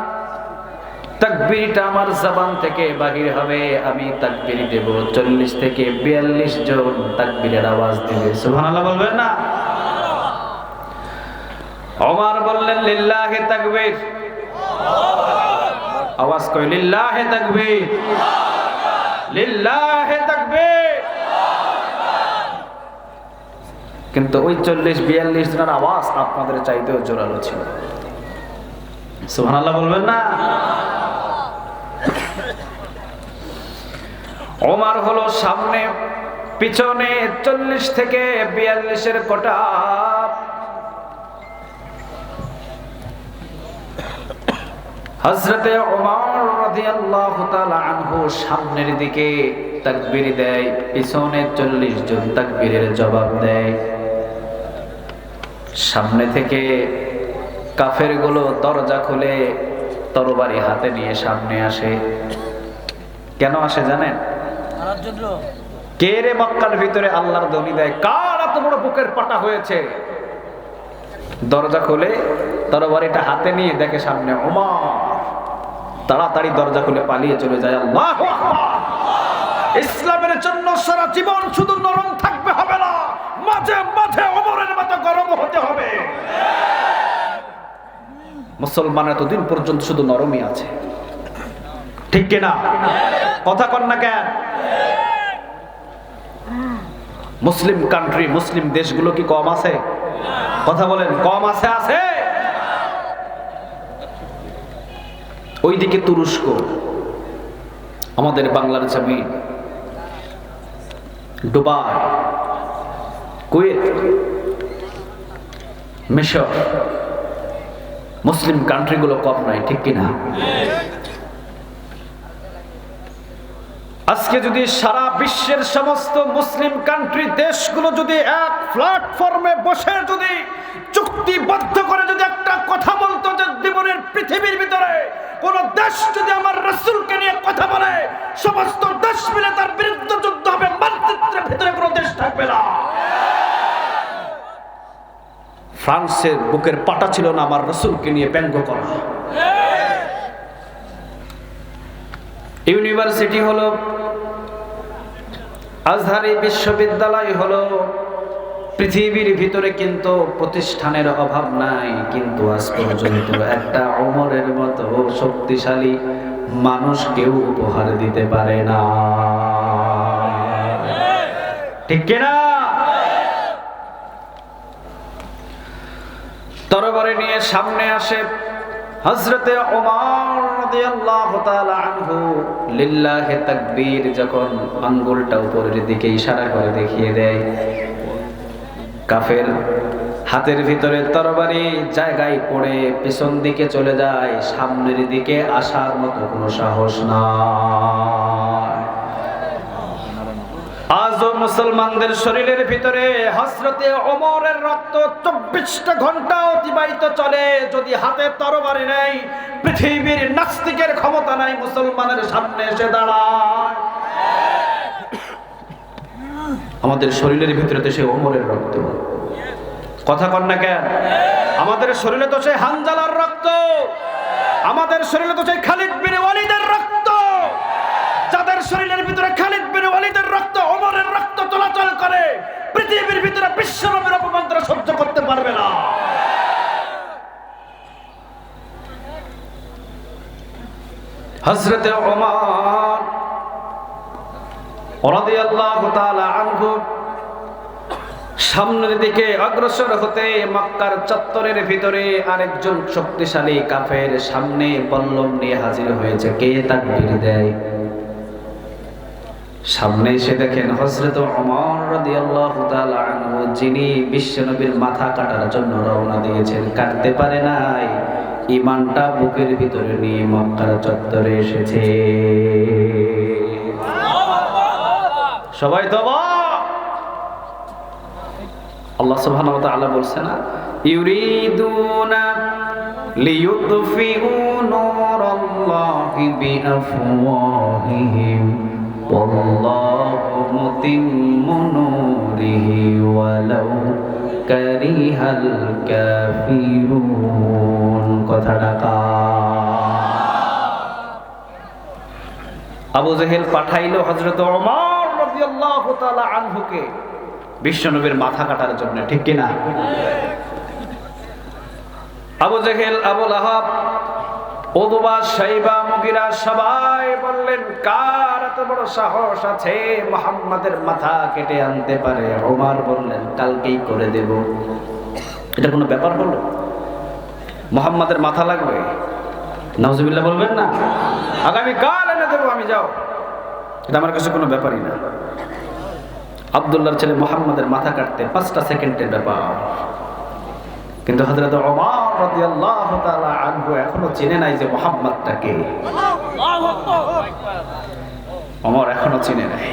তাকবীরটা আমার জবান থেকে বাহির হবে, আমি তাকবীর দেব। 40 থেকে 42 জন তাকবীরের আওয়াজ দিবে। সুবহানাল্লাহ বলবেন না? ওমর বললেন, লিল্লাহি তাকবীর। আওয়াজ কই, লিল্লাহি তাকবীর, লিল্লাহি তাকবীর। কিন্তু ওই 40-42 জনের আওয়াজ আপনাদের চাইতেও জোরালো ছিল। সুবহানাল্লাহ বলবেন না? ওমর হলো সামনে, পিছনে 40 থেকে 42 এর কোটা। হযরতে ওমর রাদিয়াল্লাহু তাআলা আনহু সামনের দিকে তাকবীর দেয়, পিছনে 40 জন তাকবীরের জবাব দেয়। সামনে থেকে কাফেরগুলো দরজা খুলে তরবারি হাতে নিয়ে সামনে আসে। কেন আসে জানেন? কে রে মক্কার ভিতরে আল্লাহর ধ্বনি দেয়? কার এত বড় বুকের পাটা হয়েছে? দরজা খুলে তরবারিটা হাতে নিয়ে দেখে সামনে ওমর। তাড়াতাড়ি দরজা খুলে পালিয়ে চলে যায়। আল্লাহু আকবার। ইসলামের জন্য সারা জীবন শুধু নরম থাকবে হবে না, মাঝে মাঝে ওমরের মতো গরম হতে হবে। মুসলমান এতদিন পর্যন্ত শুধু নরমই আছে, ঠিক কিনা? কথা কন না কেন? মুসলিম কান্ট্রি, মুসলিম দেশগুলো কি কম আছে? কথা বলেন, কম আছে? আছে। ওইদিকে তুরস্ক, আমাদের বাংলার জমিন, দুবাই, কুয়েত, মিশর, মুসলিম কান্ট্রিগুলো কম নাই, ঠিক কিনা? আজকে যদি সারা বিশ্বের সমস্ত মুসলিম কান্ট্রি দেশগুলো যদি এক প্ল্যাটফর্মে বসে যদি চুক্তি চুক্তিবদ্ধ করে যদি একটা কথা বলতো যে জীবনের পৃথিবীর ভিতরে কোন দেশ যদি আমার রাসূলকে নিয়ে কথা বলে সমস্ত দেশ মিলে তার বিরুদ্ধে যুদ্ধ হবে, মানচিত্রের ভিতরে কোনো দেশ থাকবে না। ফ্রান্সের বুকের পাটা ছিল না আমার রাসূলকে নিয়ে ব্যঙ্গ করা। ইউনিভার্সিটি হলো, আজহারি বিশ্ববিদ্যালয় হলো, পৃথিবীর ভিতরে কিন্তু প্রতিষ্ঠানের অভাব নাই, কিন্তু আজ পর্যন্ত একটা ওমরের মতো শক্তিশালী মানুষ কেউ উপহার দিতে পারে না, ঠিক কিনা? তরবারি নিয়ে সামনে আসে হযরতে ওমর রাদিয়াল্লাহু তাআলা আনহু, লিল্লাহি তাকবীর, যখন আঙ্গুলটা উপরের দিকে ইশারা করে দেখিয়ে দেয়, কাফের হাতের ভিতরে তরবারি জায়গায় পড়ে পিছন দিকে চলে যায়, সামনের দিকে আসার মতো কোনো সাহস নাই। আজও মুসলমানদের শরীরের ভিতরে হযরতে ওমরের রক্ত 24টা ঘন্টা অতিবাহিত চলে। যদি হাতে তরবারি নেই, পৃথিবীর নাস্তিকের ক্ষমতা নাই মুসলমানের সামনে এসে দাঁড়ায়। আমাদের শরীরের ভিতরে তো সে ওমরের রক্ত, কথা কন না কেন? আমাদের শরীরে তো সেই হানজালার রক্ত, আমাদের শরীরে তো সেই খালিদ বিন ওয়ালিদের রক্ত। যাদের শরীরের ভিতরে খালিদ বিন ওয়ালিদের রক্ত, ওমরের রক্ত চলাচল করে, পৃথিবীর ভিতরে বিশ্বনবীর অপমান তারা সহ্য করতে পারবে না। হযরতে ওমর রাদিয়াল্লাহু তাআলা আনহু সামনের দিকে অগ্রসর হতে মক্কার চত্বরের ভিতরে আরেকজন শক্তিশালী কাফের সামনে বল্লম নিয়ে হাজির হয়েছে। কে তাকবীর দেয়? সামনে এসে দেখেন হযরত ওমর রাদিয়াল্লাহু তাআলা আনহু, যিনি বিশ্বনবীর মাথা কাটার জন্য রওনা দিয়েছেন, কাটতে পারে নাই, ঈমানটা বুকের ভিতরে নিয়ে মক্কার চত্বরে এসেছে। সবাই তো আল্লাহ সুবহানাহু ওয়া তাআলা বলছেন না, ইউরিদুনা লিইউতফিউ নূরাল্লাহি বিআফওয়াহিহিম ওয়াল্লাহু মুতিম্মু নূরিহি ওয়ালাউ কারিহাল কাফিরুন। কথাটা আবু জেহেল পাঠাইলো হযরত ওমর রাদিয়াল্লাহু তাআলা আনহুকে বিশ্বনবীর মাথা কাটার জন্য, ঠিক কিনা? Abu Jahl, Abu Lahab, Utba, শাইবা, Mughira সবাই বললেন, কার এত বড় সাহস আছে মুহাম্মাদের মাথা কেটে আনতে পারে? ওমর বললেন, কালকেই করে দেব। এটা কোনো ব্যাপার হলো? মুহাম্মাদের মাথা লাগবে? নাউজুবিল্লাহ বলবেন না? আগামী কাল এনে দেবো আমি, যাও, এটা আমার কাছে কোনো ব্যাপারই না। আব্দুল্লাহর ছেলে মুহাম্মাদের মাথা কাটতে 5টা সেকেন্ডের ব্যাপার। কিন্তু হযরত ওমর রাদিয়াল্লাহু তাআলা আনহু এখনো চিনে নাই যে মুহাম্মাদটা কে। ওমর এখনো চিনে নাই।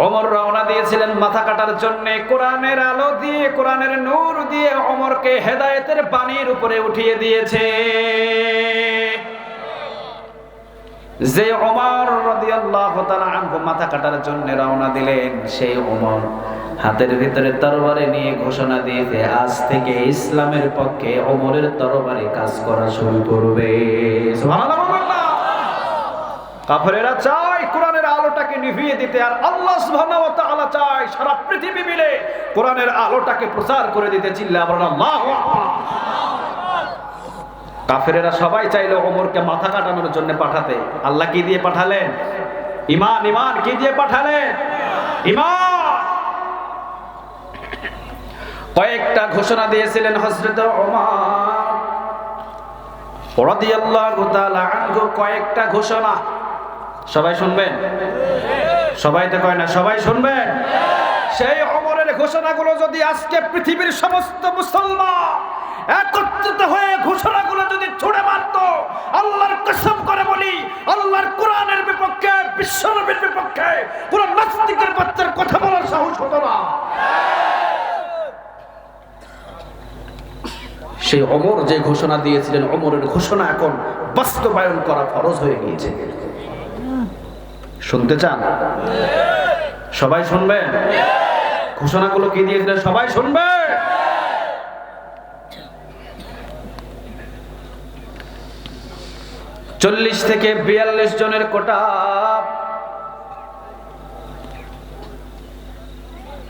ওমর রওনা দিয়েছিলেন মাথা কাটার জন্য। কোরআনের আলো দিয়ে, কোরআনের নূর দিয়ে ওমরকে হেদায়েতের বাণীর উপরে উঠিয়ে দিয়েছে। যে ওমর রাদিয়াল্লাহু তাআলা আনহু মাথা কাটার জন্য রওনা দিলেন, সেই ওমর হাতের ভিতরে তরবারি নিয়ে ঘোষণা দিয়েছে, আজ থেকে ইসলামের পক্ষে ওমরের তরবারি কাজ করা শুরু করবে। সুবহানাল্লাহ। কাফেরেরা চায় কোরআনের আলোটাকে নিভিয়ে দিতে, আর আল্লাহ সুবহানাহু ওয়া তাআলা চায় সারা পৃথিবী মিলে কোরআনের আলোটাকে প্রচার করে দিতে। চিল্লা বলেন আল্লাহু আকবার। কাফেরেরা সবাই চাইলো ওমরকে মাথা কাটানোর জন্য পাঠাতে। আল্লাহ কি দিয়ে পাঠালেন? ঈমান। ঈমান কি দিয়ে পাঠালেন? ঈমান। কয়েকটা ঘোষণা দিয়েছিলেন হযরত ওমর রাদিয়াল্লাহু তাআলা আনহু। কয়েকটা ঘোষণা, সবাই শুনবেন? সবাই তো কয় না, সবাই শুনবেন? সেই ওমরের ঘোষণাগুলো যদি আজকে পৃথিবীর সমস্ত মুসলমান একত্রিত হয়ে ঘোষণাগুলো যদি ছুড়ে মারত, আল্লাহর কসম করে বলি, আল্লাহর কোরআনের বিপক্ষে, বিশ্বনবীর বিপক্ষে কোন নাস্তিকের বাচ্চার কথা বলার সাহস হতো না। সেই ওমর যে ঘোষণা দিয়েছিলেন, ওমরের ঘোষণা এখন বাস্তবায়ন করা ফরজ হয়ে গিয়েছে। শুনতে চান? সবাই শুনবেন? ঘোষণাগুলো কি দিয়েছিলেন সবাই শুনবে? 40 থেকে 42 জনের কোটা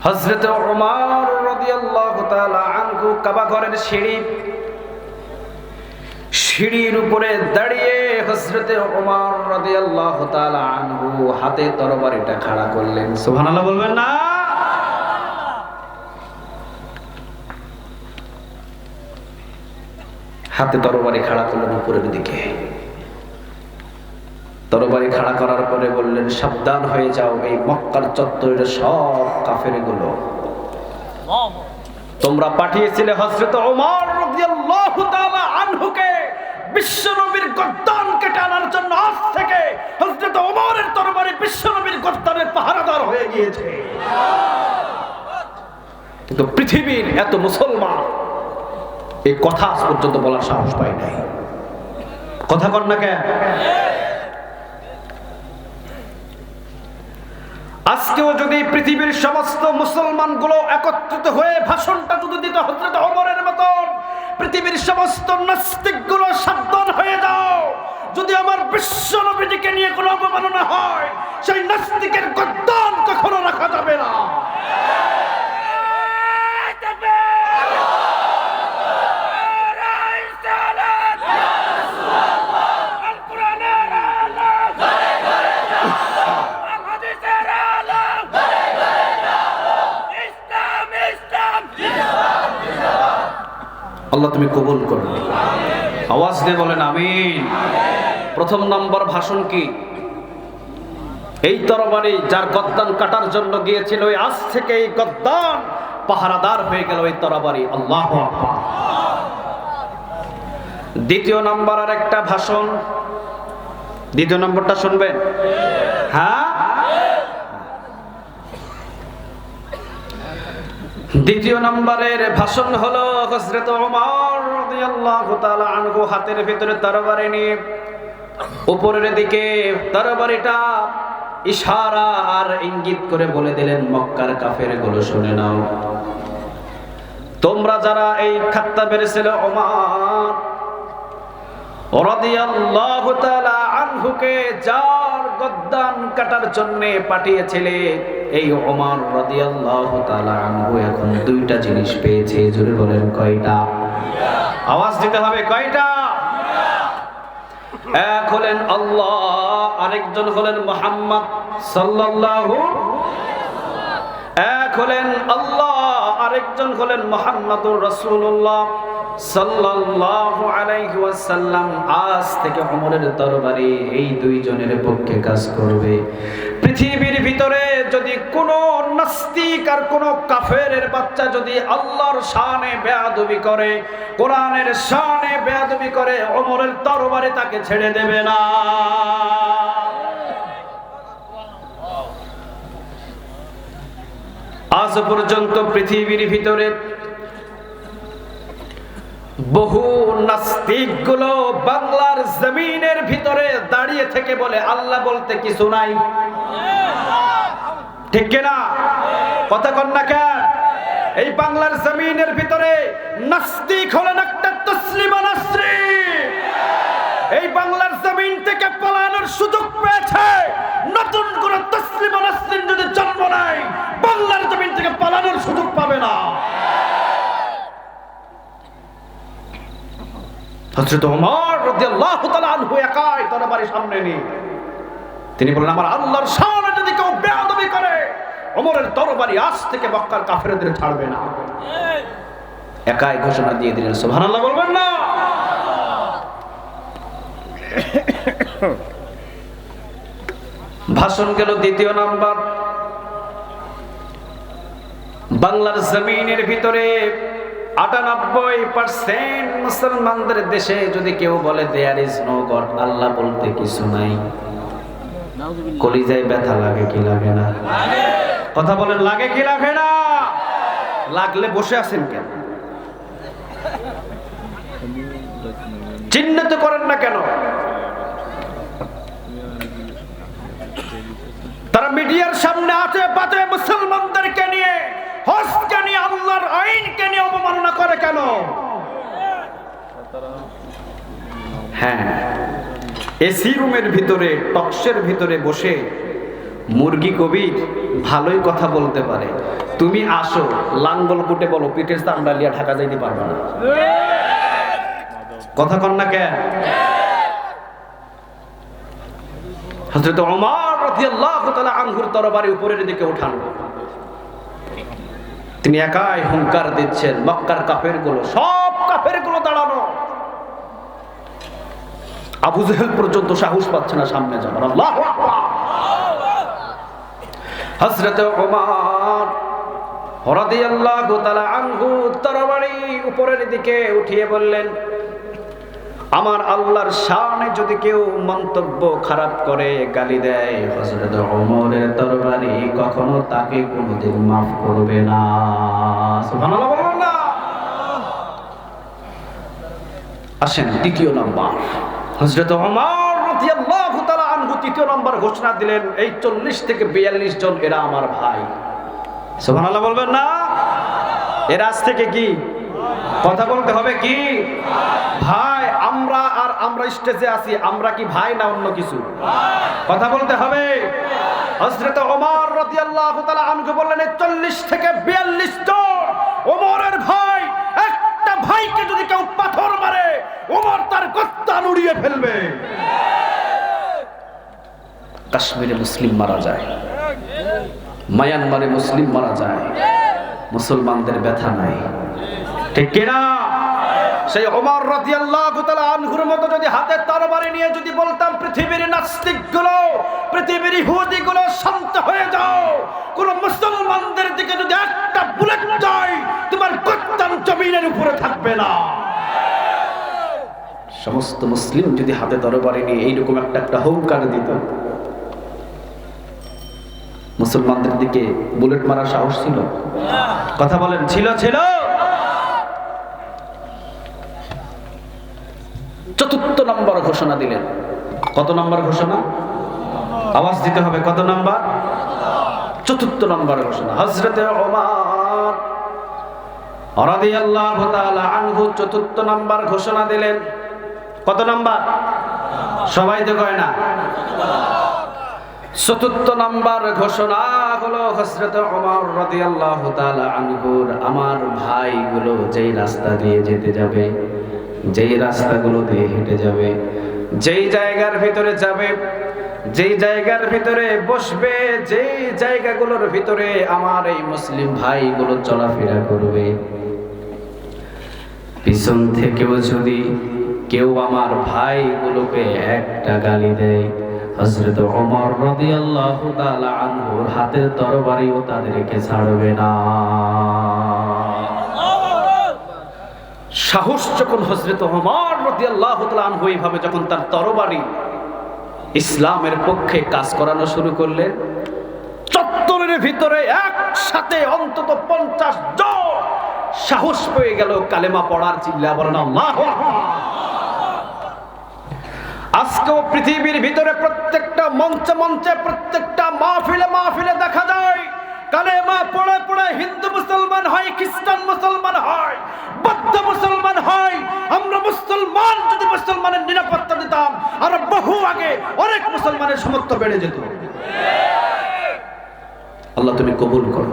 হযরত ওমর রাদিয়াল্লাহু তাআলা আনহু কাবা ঘরের সিঁড়ির উপরে দাঁড়িয়ে হযরত ওমর রাদিয়াল্লাহু তাআলা আনহু হাতে তরবারিটা খাড়া করলেন। সুবহানাল্লাহ বলবেন না? হাতে তরবারি খাড়া করলেন উপরের দিকে। তরবারি খাড়া করার পরে বললেন, সাবধান হয়ে যাও এই মক্কার চত্বরের সব কাফেরগুলো। তোমরা পাঠিয়েছিলে হযরত ওমর রাদিয়াল্লাহু তাআলা আনহুকে বিশ্বনবীর গর্দান কেটে আনার জন্য। আজ থেকে হযরত ওমরের তরবারি বিশ্বনবীর গর্দানের পাহারাদার হয়ে গিয়েছে। কিন্তু পৃথিবীর এত মুসলমান এই কথা আজ পর্যন্ত বলার সাহস পায় নাই। কথা কর না কেন? আজকেও যদি পৃথিবীর সমস্ত মুসলমানগুলো একত্রিত হয়ে ভাষণটা যদি দিত হযরত ওমরের মতন, পৃথিবীর সমস্ত নাস্তিকগুলো সাবধান হয়ে যাও, যদি আমার বিশ্ব নবীজিকে নিয়ে কোনো অবমাননা হয়, সেই নাস্তিকের গর্দান কখনো রাখা যাবে না। আল্লাহ তুমি কবুল করো। আওয়াজ দিয়ে বলেন আমিন। প্রথম নম্বর ভাষণ কি? এই তরবারি যার গদ্দান কাটার জন্য গিয়েছিল, আজ থেকে এই গদ্দান পাহারাদার হয়ে গেল এই তরবারি। আল্লাহু আকবার। দ্বিতীয় নম্বর আর একটা ভাষণ, দ্বিতীয় নম্বরটা শুনবেন? হ্যাঁ, দ্বিতীয় নম্বরের ভাষণ হলো হযরত ওমর রাদিয়াল্লাহু তাআলা আনহু হাতের ভিতরে তরবারি নিয়ে উপরের দিকে তরবারিটা ইশারা আর ইঙ্গিত করে বলে দিলেন, মক্কার কাফেরগুলো শুনে নাও, তোমরা যারা এই খাত্তাবের ছেলে ওমর রাদিয়াল্লাহু তাআলা আনহুকে যার গদ্দান কাটার জন্য পাঠিয়েছিলে, এই ওমর রাদিয়াল্লাহু তাআলা আনহু এখন দুইটা জিনিস পেয়েছে। জোরে বলেন কয়টা? আওয়াজ দিতে হবে, কয়টা? এক হলেন আল্লাহ, আরেকজন হলেন মুহাম্মদ সাল্লাল্লাহু, এক হলেন আল্লাহ, আরেকজন হলেন মুহাম্মদুর রাসূলুল্লাহ সাল্লাল্লাহু আলাইহি ওয়াসাল্লাম। আজ থেকে ওমরের তরবারি এই দুইজনের পক্ষে কাজ করবে। পৃথিবীর ভিতরে যদি কোনো নাস্তিক আর কোনো কাফেরের বাচ্চা যদি আল্লাহর শানে বেয়াদবি করে, কোরআনের শানে বেয়াদবি করে, ওমরের তরবারি তাকে ছেড়ে দেবে না। আজ পর্যন্ত পৃথিবীর ভিতরে বহু নাস্তিক গুলো বাংলার জমিনের ভিতরে দাঁড়িয়ে থেকে বলে আল্লাহ বলতে কিছু নাই। ঠিক কিনা? কথা কন না কেন? এই বাংলার জমিনের ভিতরে নাস্তিক হলেন একটা তসলিমা নাসরিন। এই বাংলার জমিন থেকে পালানোর সুযোগ পেয়েছে। নতুন কোন তসলিমা নাসরিন যদি জন্ম নেয়, বাংলার জমিন থেকে পালানোর সুযোগ পাবে না। হযরত ওমর রাদিয়াল্লাহু তাআলা আনহু একাই তরবারি সামনে নিয়ে তিনি বলেন, আমার আল্লাহর শানে যদি কেউ বেয়াদবি করে, ওমরের তরবারি আজ থেকে মক্কার কাফেরদের ছাড়বে না। একাই ঘোষণা দিয়ে দিলেন। সুবহানাল্লাহ বলবেন না? ভাষণ গেল দ্বিতীয় নাম্বার। বাংলার জমিনের ভিতরে 98% মুসলমানদের দেশে যদি কেউ বলে দেয়ার ইজ নো গড, আল্লাহ বলতে কিছু নাই, কলিজায় ব্যথা লাগে কি লাগে না? কথা বলেন, লাগে কি লাগে না? লাগলে বসে আছেন কেন? চিহ্নিত করেন না কেন? তারা মিডিয়ার সামনে আছে পাতে মুসলমানদেরকে নিয়ে, হজকে নিয়ে, আল্লাহর আইনকে নিয়ে অবমাননা করে কেন? হ্যাঁ, এসি রুমের ভিতরে, টক্সের ভিতরে বসে মুরগি কবির ভালোই কথা বলতে পারে। তুমি আসো, লাঙ্গল কুটে বলো, পিঠের চামড়া লিয়া ঢাকা যাইতে পারবে না। কথা কন না কেন? হযরত ওমর রাদিয়াল্লাহু তাআলা আনহুর তরবারি উপরের দিকে উঠানো, তিনি একাই হুঙ্কার দিচ্ছেন। মক্কার কাফেরগুলো, সব কাফেরগুলো দাঁড়ানো, আবু জেহেল পর্যন্ত সাহস পাচ্ছে না সামনে যাবার। আল্লাহু আকবার। হযরত ওমর রাদিয়াল্লাহু তাআলা আনহু তরবারি উপরের দিকে উঠিয়ে বললেন, আমার আল্লাহর শানে যদি কেউ মন্তব্য খারাপ করে, গালি দেয়, হযরত ওমরের তরবারি কখনো তাকে কোনোদিন মাফ করবে না। সুবহানাল্লাহ বলুন না। আসেন দ্বিতীয় নাম্বার, হযরত ওমর রাদিয়াল্লাহু তাআলা আনহু তৃতীয় নাম্বার ঘোষণা দিলেন, এই 40 থেকে 42 জন এরা আমার ভাই। সুবহানাল্লাহ বলবেন না? এরা আজ থেকে কি কথা বলতে হবে? কি ভাই? আমরা স্টেজে আছি, আমরা কি ভাই না অন্য কিছু? কথা বলতে হবে। হযরত ওমর রাদিয়াল্লাহু তাআলা আনহু বললেন, 40 থেকে 42 জন ওমরের ভাই। একটা ভাইকে যদি কেউ পাথর মারে, ওমর তার গর্দান উড়িয়ে ফেলবে। কাশ্মীরে মুসলিম মারা যায়, মায়ানমারে মুসলিম মারা যায়, মুসলমানদের ব্যথা নাই, ঠিক কিনা? সেই ওমর রাদিয়াল্লাহু তাআলা আনহুর মতো যদি হাতে তরবারি নিয়ে যদি বলতাম, পৃথিবীর নাস্তিকগুলো, পৃথিবীর ইহুদিগুলো শান্ত হয়ে যাও, কোন মুসলমানদের দিকে যদি একটা বুলেট যায়, তোমার গর্দান জমিনের উপরে থাকবে না। সমস্ত মুসলিম যদি হাতে তরবারি নিয়ে এইরকম একটা হুঙ্কার দিত, মুসলমানদের দিকে বুলেট মারার সাহস ছিল? কথা বলেন, ছিল? চতুর্থ নম্বর ঘোষণা দিলেন। কত নম্বর ঘোষণা? আওয়াজ দিতে হবে। কত নম্বর? চতুর্থ নম্বর ঘোষণা। হযরতে ওমর রাদিয়াল্লাহু তাআলা আনহু চতুর্থ নম্বর ঘোষণা দিলেন। কত নম্বর? সবাই তো কয় না। চতুর্থ নম্বর ঘোষণা হলো, হযরতে ওমর রাদিয়াল্লাহু তাআলা আনহুর আমার ভাইগুলো যেই রাস্তা দিয়ে যেতে যাবে, যেই রাস্তাগুলো দিয়ে হেঁটে যাবে, যেই জায়গার ভিতরে যাবে, যেই জায়গার ভিতরে বসবে, যেই জায়গাগুলোর ভিতরে আমার এই মুসলিম ভাইগুলো চলাফেরা করবে, পিছন থেকেও যদি কেউ আমার ভাইগুলোকে একটা গালি দেয়, হযরত ওমর রাদিয়াল্লাহু তাআলা আনহুর হাতের তরবারিও তাদেরকে ছাড়বে না। সাহস যখন হযরত ওমর রাদিয়াল্লাহু তাআলা আনহু এইভাবে যখন তার তরবারি ইসলামের পক্ষে কাজ করানো শুরু করলেন, চত্বরের ভিতরে একসাথে অন্তত 50 জন সাহস পেয়ে গেল কালেমা পড়ার। চিল্লা বলেন আল্লাহু আকবার। আজকেও পৃথিবীর ভিতরে প্রত্যেকটা মঞ্চে প্রত্যেকটা মাহফিলে দেখা যায়, কালেমা পড়ে পড়ে হিন্দু মুসলমান হয়, খ্রিস্টান মুসলমান হয়, বৌদ্ধ মুসলমান হয়। আমরা মুসলমান যদি মুসলমানের নিরাপত্তা দিতাম, আর বহু আগে অনেক মুসলমানের সমর্থ বেড়ে যেত। আল্লাহ তুমি কবুল করো।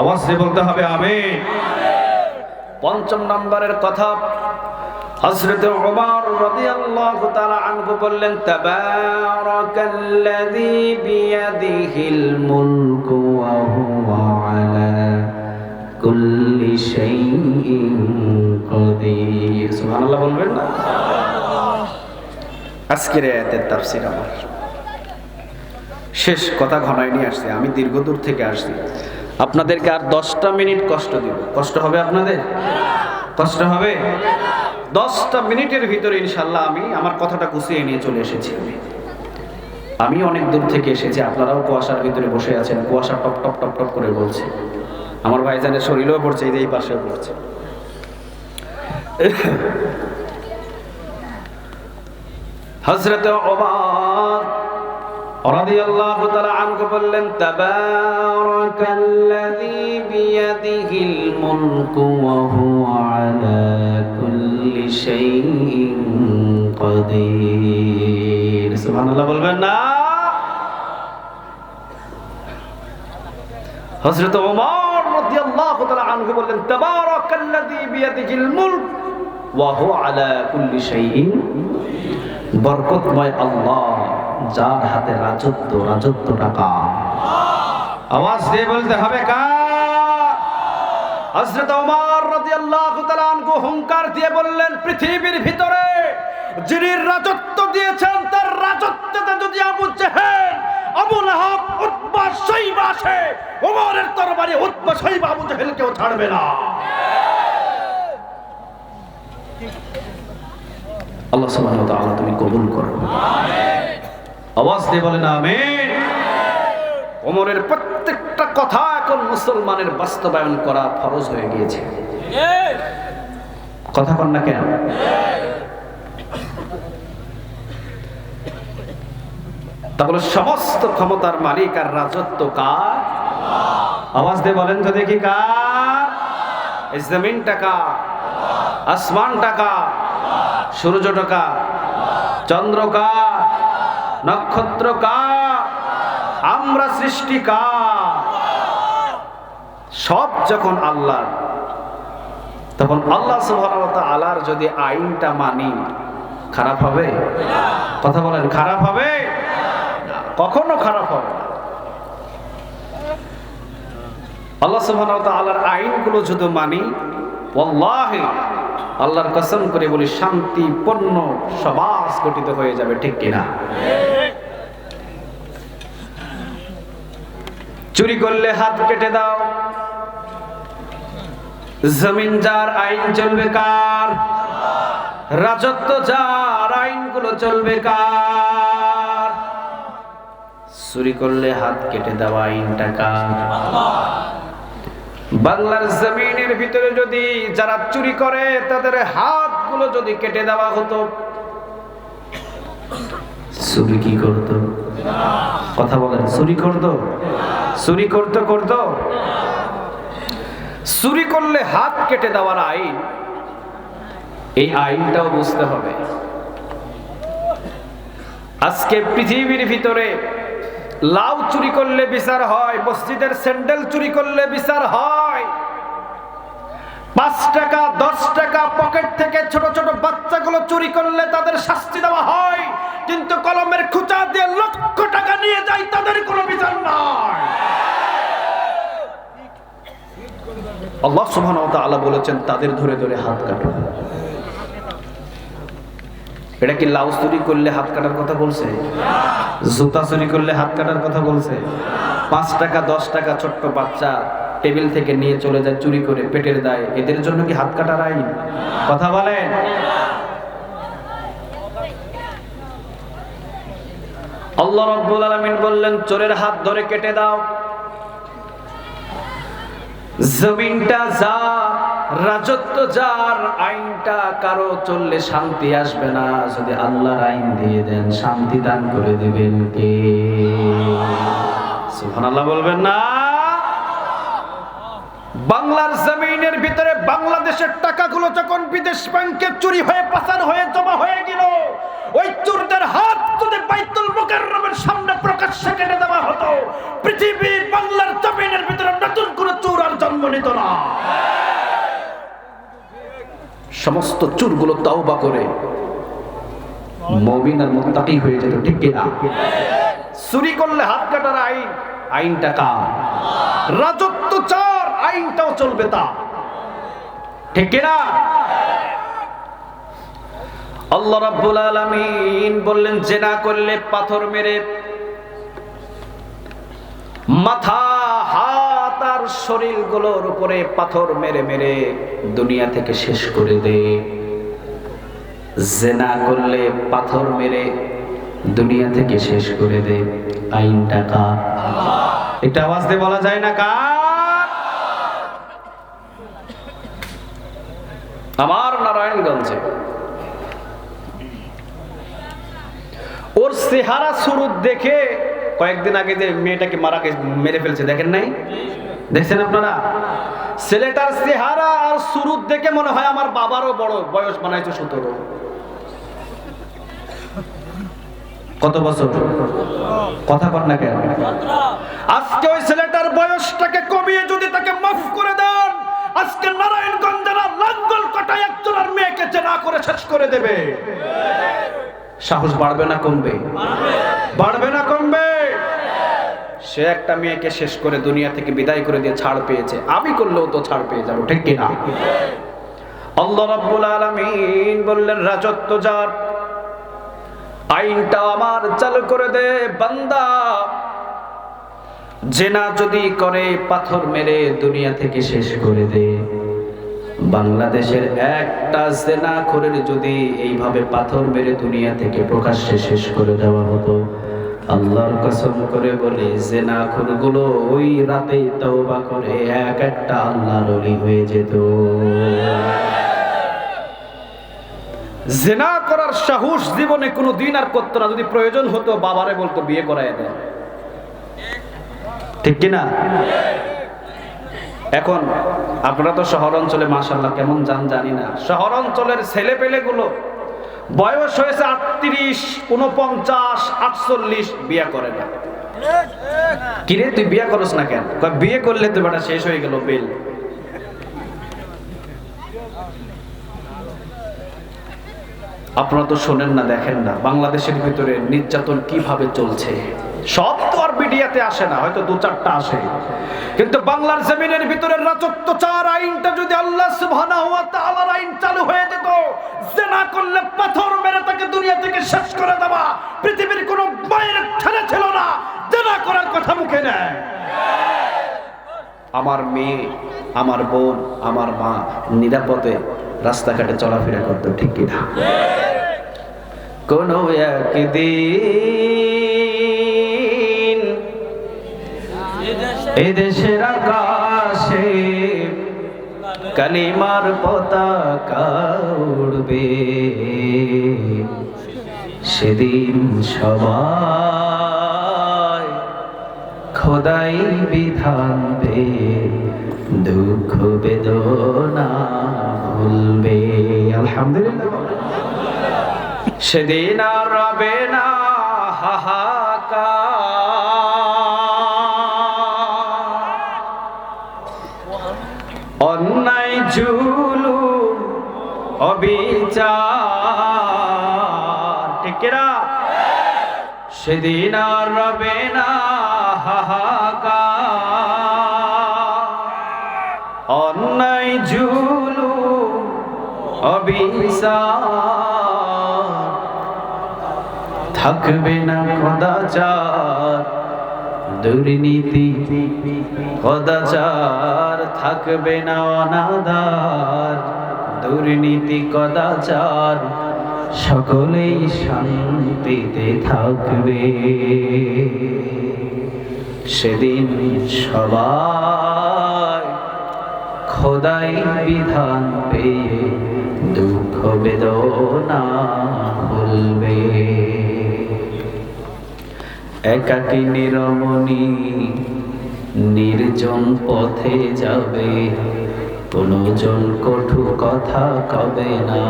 আওয়াজ দিয়ে বলতে হবে আমিন। পঞ্চম নম্বরের কথা, হযরত ওমর রাদিয়াল্লাহু তাআলা আনহু বললেন, তাবারাকাল্লাযী বিয়াদিহিল মুলকু ওয়া হুয়া আলা কুল্লি শাইইন কাদির। সুবহানাল্লাহ বলবেন না? আজকের আয়াতের তাফসীর আমার শেষ। কথা ঘনায় নিয়ে আসছে, আমি দীর্ঘ দূর থেকে আসছি, আপনাদেরকে আর 10টা মিনিট কষ্ট দিব। কষ্ট হবে আপনাদের? কষ্ট হবে? 10টা মিনিটের ভিতরে ইনশাআল্লাহ আমি আমার কথাটা গুছিয়ে নিয়ে চলে এসেছি। আমি অনেক দূর থেকে এসেছি, আপনারাও কুয়াশার ভিতরে বসে আছেন, কুয়াশা টপ টপ টপ টপ করে বলছে। আমার ভাইজানের শরীরেও পড়ছে, এই যে এই পাশেও পড়ছে। হযরত ওমর রাদিয়াল্লাহু তাআলা আনহু বললেন, তাবারাকাল্লাযী বিয়াদিহিল মুলকু ওয়া হুয়া আলা কুল্লি শাইইন কাদির। সুবহানাল্লাহ বলবেন না? হযরত ওমর রাদিয়াল্লাহু তাআলা আনহু বললেন, তাবারাকাল্লাযী বিয়াদিহিল মুলক ওয়া হুয়া আলা কুল্লি শাইইন, বরকতময় আল্লাহ যার হাতে রাজত্ব, রাজত্বটা কার? আওয়াজ দিয়ে বলতে হবে কার? হযরত ওমর রাদিয়াল্লাহু তাআলা আনহু হুঙ্কার দিয়ে বললেন, পৃথিবীর ভিতরে যিনি রাজত্ব দিয়েছেন তার রাজত্বতে যদি Abu Jahl, Abu Lahab, Utba, শাইবা আসে, ওমরের তরবারি উতবা, শাইবা, আবু জেহেলকেও ছাড়বে না। আল্লাহ সুবহানাহু ওয়া তাআলা তুমি কবুল করো। আওয়াজ দিয়ে বলেন আমিন। ওমরের প্রত্যেকটা কথা এখন মুসলমানের বাস্তবায়ন করা ফরজ হয়ে গিয়েছে। কথা কন না কেন? তাহলে সমস্ত ক্ষমতার মালিক আর রাজত্ব কার? আওয়াজ দিয়ে বলেন তো দেখি কার? এই জমিনটা কার? আসমানটা কার? সূর্যটা কার? চন্দ্র কার? নক্ষত্র কার? আমরা সৃষ্টি কার? সব যখন আল্লাহর, তখন আল্লাহ সুবহানাহু ওয়া তাআলার যদি আইনটা মানি, খারাপ হবে? কথা বলেন, খারাপ হবে? কখনো খারাপ হবে না। আল্লাহ সুবহানাহু ওয়া তাআলার আইনগুলো যদি মানি, ওয়াল্লাহি আল্লাহর কসম করে বলি, শান্তিপূর্ণ সমাজ গঠিত হয়ে যাবে, ঠিক কিনা? চুরি করলে হাত কেটে দাও, জমিন যার, আইন চলবে কার? রাজত্ব যার, আইনগুলো চলবে কার? চুরি করলে হাত কেটে দেওয়া আইনটা কার? বাংলার জমিনের ভিতরে যদি যারা চুরি করে তাদের হাতগুলো যদি কেটে দেওয়া হতো, চুরি কি করতো? কথা বলেন, চুরি করতো? চুরি করতো? চুরি করলে হাত কেটে দেওয়ার আইন, এই আইনটাও বুঝতে হবে। আজকে পৃথিবীর ভিতরে লাউ চুরি করলে বিচার হয়, মসজিদের স্যান্ডেল চুরি করলে বিচার হয়, 5 টাকা 10 টাকা পকেট থেকে ছোট ছোট বাচ্চাগুলো চুরি করলে তাদের শাস্তি দেওয়া হয়, কিন্তু কলমের খুঁচা দিয়ে লক্ষ টাকা নিয়ে যায় তাদের কোনো বিচার নাই। আল্লাহ সুবহানাহু ওয়া তাআলা বলেছেন তাদের ধরে ধরে হাত কাটো। এটা কি লাউ চুরি করলে হাত কাটার কথা বলছে? জুতা চুরি করলে হাত কাটার কথা বলছে? 5 টাকা 10 টাকা ছোট্ট বাচ্চা টেবিল থেকে নিয়ে চলে যায় চুরি করে পেটের দায়ে, এদের জন্য কি হাত কাটার আইন? কথা বলেন। আল্লাহ রাব্বুল আলামিন বললেন, চোরের হাত ধরে কেটে দাও। জমিনটা যার, রাজত্ব যার, আইনটা কারো চললে শান্তি আসবে না। যদি আল্লাহর আইন দিয়ে দেন, শান্তি দান করে দিবেন কে? সুবহানাল্লাহ বলবেন না? বাংলার জমিনের ভিতরে বাংলাদেশের টাকাগুলো যখন বিদেশ ব্যাংকে চুরি হয়ে পাচার হয়ে জমা হয়ে গেল, ওই চোরদের হাত যদি বাইতুল মুকাররমের সামনে প্রকাশ্যে কেটে দেওয়া হতো, পৃথিবীর বাংলার জমিনের ভিতরে নতুন করে চোর আর জন্ম নিত না। সমস্ত চোরগুলো তাওবা করে মুমিন আর মুত্তাকি হয়ে যেত, ঠিক কিনা? চুরি করলে হাত কাটার আইন, আইনটা কার? রাজত্ব চার, আইনটাও চলবে তা, ঠিক কিনা? আল্লাহ রাব্বুল আলামিন বললেন, জেনা করলে পাথর মেরে মাথা, হাত আর শরীরগুলোর উপরে পাথর মেরে মেরে দুনিয়া থেকে শেষ করে দে। জেনা করলে পাথর মেরে দুনিয়া থেকে শেষ করে দে, আইনটা কার? একটা আওয়াজ দিয়ে বলা যায় না কার? আমার নারায়ণগঞ্জে ওর চেহারা সুরত দেখে কয়েকদিন আগে যে মেয়েটাকে মেরে ফেলছে দেখেন নাই? দেখছেন আপনারা? ছেলেটার চেহারা আর সুরত দেখে মনে হয় আমার বাবারও বড় বয়স বানাইছে 17। কত বছর? কথা কর না কেন? আজকে ওই ছেলেটার বয়সটাকে কমিয়ে যদি তাকে মাফ করে দেন, আজকে নারায়ণগঞ্জের লাঙ্গল কাটায় একজনের মেয়েকে জেনা করে শেষ করে দেবে। সাহস বাড়বে না কমবে? বাড়বে না কমবে? সে একটা মেয়েকে শেষ করে দুনিয়া থেকে বিদায় করে দিয়ে ছাড় পেয়েছে, আমি করলেও তো ছাড় পেয়ে যাবো, ঠিক কিনা? আল্লাহ রাব্বুল আলামিন বললেন, রাজত্ব যার, আইনটা আমার চালু করে দে বান্দা। জেনা যদি করে পাথর মেরে দুনিয়া থেকে শেষ করে দে। বাংলাদেশের একটা জেনাখোরের যদি এইভাবে পাথর মেরে দুনিয়া থেকে প্রকাশ্যে শেষ করে দেওয়া হতো, আল্লাহর কসম করে বলে জেনাখোরগুলো ওই রাতেই তওবা করে এক একটা আল্লাহর ওলি হয়ে যেত। জেনা করার সাহস জীবনে কোনো দিন আর করতো না। যদি প্রয়োজন হতো বাবারে বলতো বিয়ে করায় দেয়, ঠিক কিনা? এখন আপনারা তো শহর অঞ্চলে মাশাআল্লাহ কেমন যান জানি না, শহর অঞ্চলের ছেলে পেলে গুলো বয়স হয়েছে 38, 49, 48, বিয়ে করে না। কিরে তুই বিয়ে করস না কেন? বিয়ে করলে তো বেটা শেষ হয়ে গেল বেল। আপনারা তো শোনেন না, দেখেন না বাংলাদেশের ভিতরে নির্যাতন কিভাবে চলছে। সব তো আর মিডিয়াতে আসে না, হয়তো 2-4টা আসে, কিন্তু বাংলার জমিনের ভিতরে রাজত্বচার আইনটা যদি আল্লাহ সুবহানাহু ওয়া তাআলার আইন চালু হয়ে যেত, জেনা করলে পাথর মেরে তাকে দুনিয়া থেকে শেষ করে দেওয়া, পৃথিবীর কোনো মায়ের ছেলে ছিল না জেনা করার কথা মুখে নেয়। আমার মেয়ে, আমার বোন, আমার মা নিরাপদে রাস্তাঘাটে চলাফেরা করতো, ঠিক কিনা? কোন একদিন এদেশের আকাশে কালিমার পতাকা উড়বে, সেদিন সবাই খোদাই বিধান দে, দুঃখ বেদনা ভুলবে। আলহামদুলিল্লাহ। সেদিন আর রবে না হাহাকার, অন্যায় জুলুম অবিচার, ঠিক না? সেদিন আর রবে না হাহাকার, অন্যায় জুলুম অবিচার, থাকবে না কদাচার দুর্নীতি, কদাচার থাকবে না অনাদার, দুর্নীতি কদাচার সকলেই শান্তিতে থাকবে। সেদিন সবাই খোদাই বিধান পেয়ে দুঃখ বেদনা ভুলবে। একাকী নিরমণি নির্জন পথে যাবে, কোনজন কটু কথা কবে না।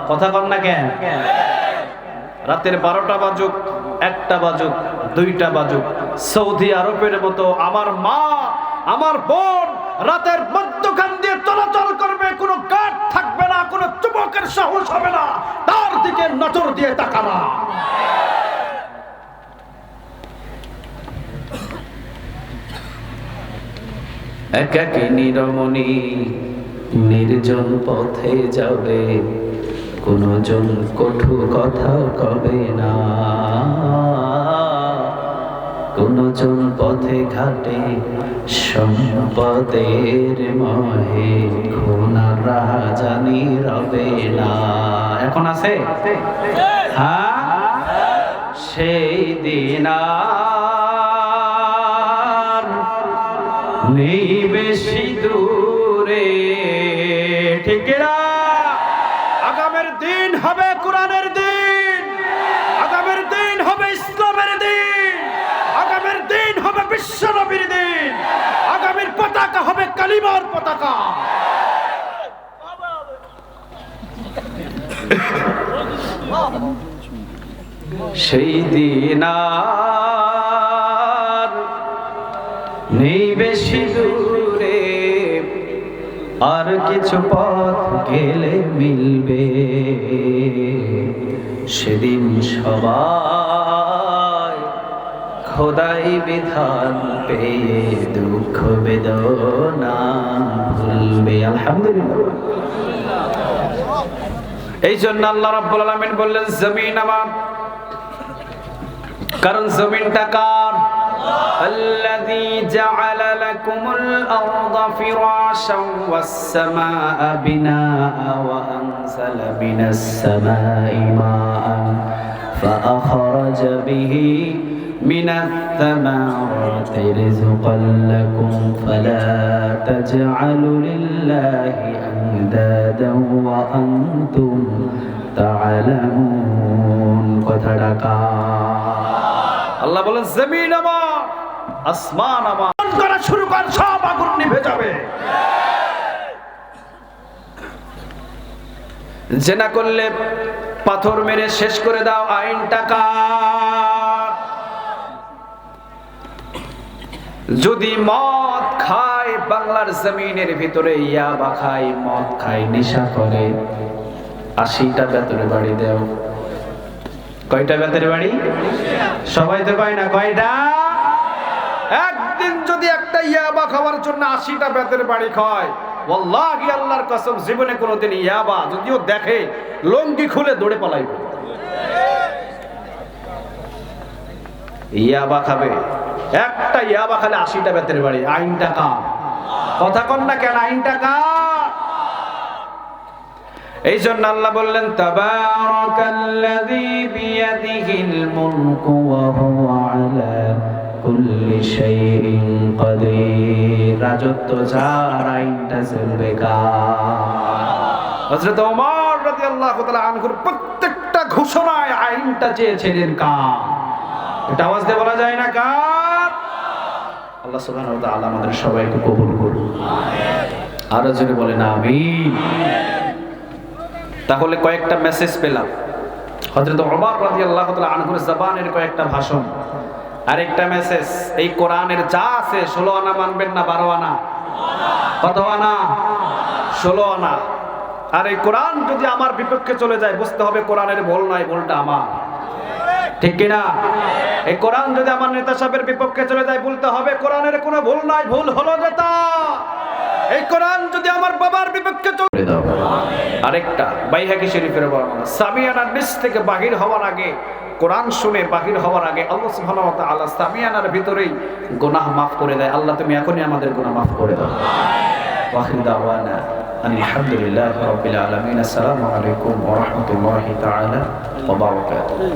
কথা কন না কেন? রাতের 12টা বাজুক, 1টা বাজুক, 2টা বাজুক, সৌদি আরবের মতো আমার মা, আমার বোন রাতের মধ্যখান দিয়ে চলাচল করবে, কোনো গার্ড থাকবে না, কোনো যুবকের সাহস হবে না তার দিকে নজর দিয়ে তাকাবা। একাকী নিরমণি নির্জন পথে যাবে, কোনজন কটু কথা কবে না। কোনজন পথে ঘাটে সম্পদের মহে, খুনার রাহাজানি রবে না। এখন আছে? হ্যাঁ, সেই দিন আর নেই বেশি দূরে, ঠিক না? আগামের দিন হবে কোরআনের দিন। আগামীর দিন হবে ইসলামের দিন, আগামীর দিন হবে বিশ্ব নবীর দিন, আগামীর পতাকা হবে কালিমার পতাকা। সেই দিন আর নেই বেশি দূরে, আর কিছু পথ গেলে মিলবে, সেদিন সবাই খোদাই বিধান পেয়ে দুঃখ বেদনা ভুলবে। আলহামদুলিল্লাহ। এই জন্য আল্লাহ রাব্বুল আলামিন বললেন জমিন আমার, কারণ জমিনটা কার? الذي جعل لكم الأرض فراشا والسماء بناء وأنزل من السماء ماء فأخرج به من الثمرات رزقا لكم فلا تجعلوا لله أندادا وأنتم تعلمون। কথাটা আল্লাহ বলেন জমিন আমার, আসমান আমার, করা শুরু কর, সব আগুন নিভে যাবে। জেনা করলে পাথর মেরে শেষ করে দাও, আইনটা কার? যদি মদ খায়, বাংলার জমিনের ভিতরে ইয়াবা খায়, মদ খায়, নেশা করে, 80টা বেতনে বাড়ি দেও। কয়টা বেতের বাড়ি? সবাই তো কয় না, কয়টা? একদিন যদি একটা ইয়াবা খাওয়ার জন্য 80টা বেতের বাড়ি খায়, ওয়াল্লাহি আল্লাহর কসম জীবনে কোনোদিন ইয়াবা যদিও দেখে লঙ্গি খুলে দৌড়ে পালাইবে। ইয়াবা খাবে, একটা ইয়াবা খালে 80টা বেতের বাড়ি। আইনটা কার? কথা কন না কেন? আইনটা কার? এই জন্য আল্লাহ বললেন তাবারাকাল্লাযী বিয়াদিহিল মুলকু ওয়া হুয়া আলা কুল্লি শাইইন কাদির। রাজত্ব যার, আইনটা চলবে কার? হযরত ওমর রাদিয়াল্লাহু তাআলা আনহুর প্রত্যেকটা ঘোষণায় আইনটা চেয়েছিলেন কার? এটা আওয়াজ দিয়ে বলা যায় না কার? আল্লাহ সুবহানাহু ওয়া তাআলা আমাদের সবাইকে কবুল করুন, আমিন। আর জোরে বলেন আমিন। তাহলে কয়েকটা মেসেজ পেলাম হযরত ওমর রাদিয়াল্লাহু তাআলা আনহুর জবানের কয়েকটা ভাষণ। আরেকটা মেসেজ, এই কোরআনের যা আছে 16 আনা মানবেন না 12 আনা? কত আনা? 16 আনা। আর এই কোরআন যদি আমার বিপক্ষে চলে যায়, বুঝতে হবে কোরআনের ভুল নাই, ভুলটা আমার। ঠিক কিনা? এই কোরআন যদি আমার নেতা সাহেবের বিপক্ষে চলে যায়, বলতে হবে কোরআনের কোনো ভুল নাই, ভুল হলো নেতা। এই কোরআন যদি আমার বাবার বিপক্ষে চলে দাও। আরেকটা বাইহাকি শরীফের বর্ণনা, সামিয়ানার নিচ থেকে বাহির হওয়ার আগে, কোরআন শুনে বাহির হওয়ার আগে আল্লাহ সুবহানাহু ওয়া তাআলা সামিয়ানার ভিতরেই গুনাহ মাফ করে দেয়। আল্লাহ তুমি এখনই আমাদের গুনাহ মাফ করে দাও। ওয়া আখিরু দাওয়ানা আলহামদুলিল্লাহি রাব্বিল আলামিন। আসসালামু আলাইকুম ওয়া রাহমাতুল্লাহি তাআলা ওয়া বারাকাতুহু।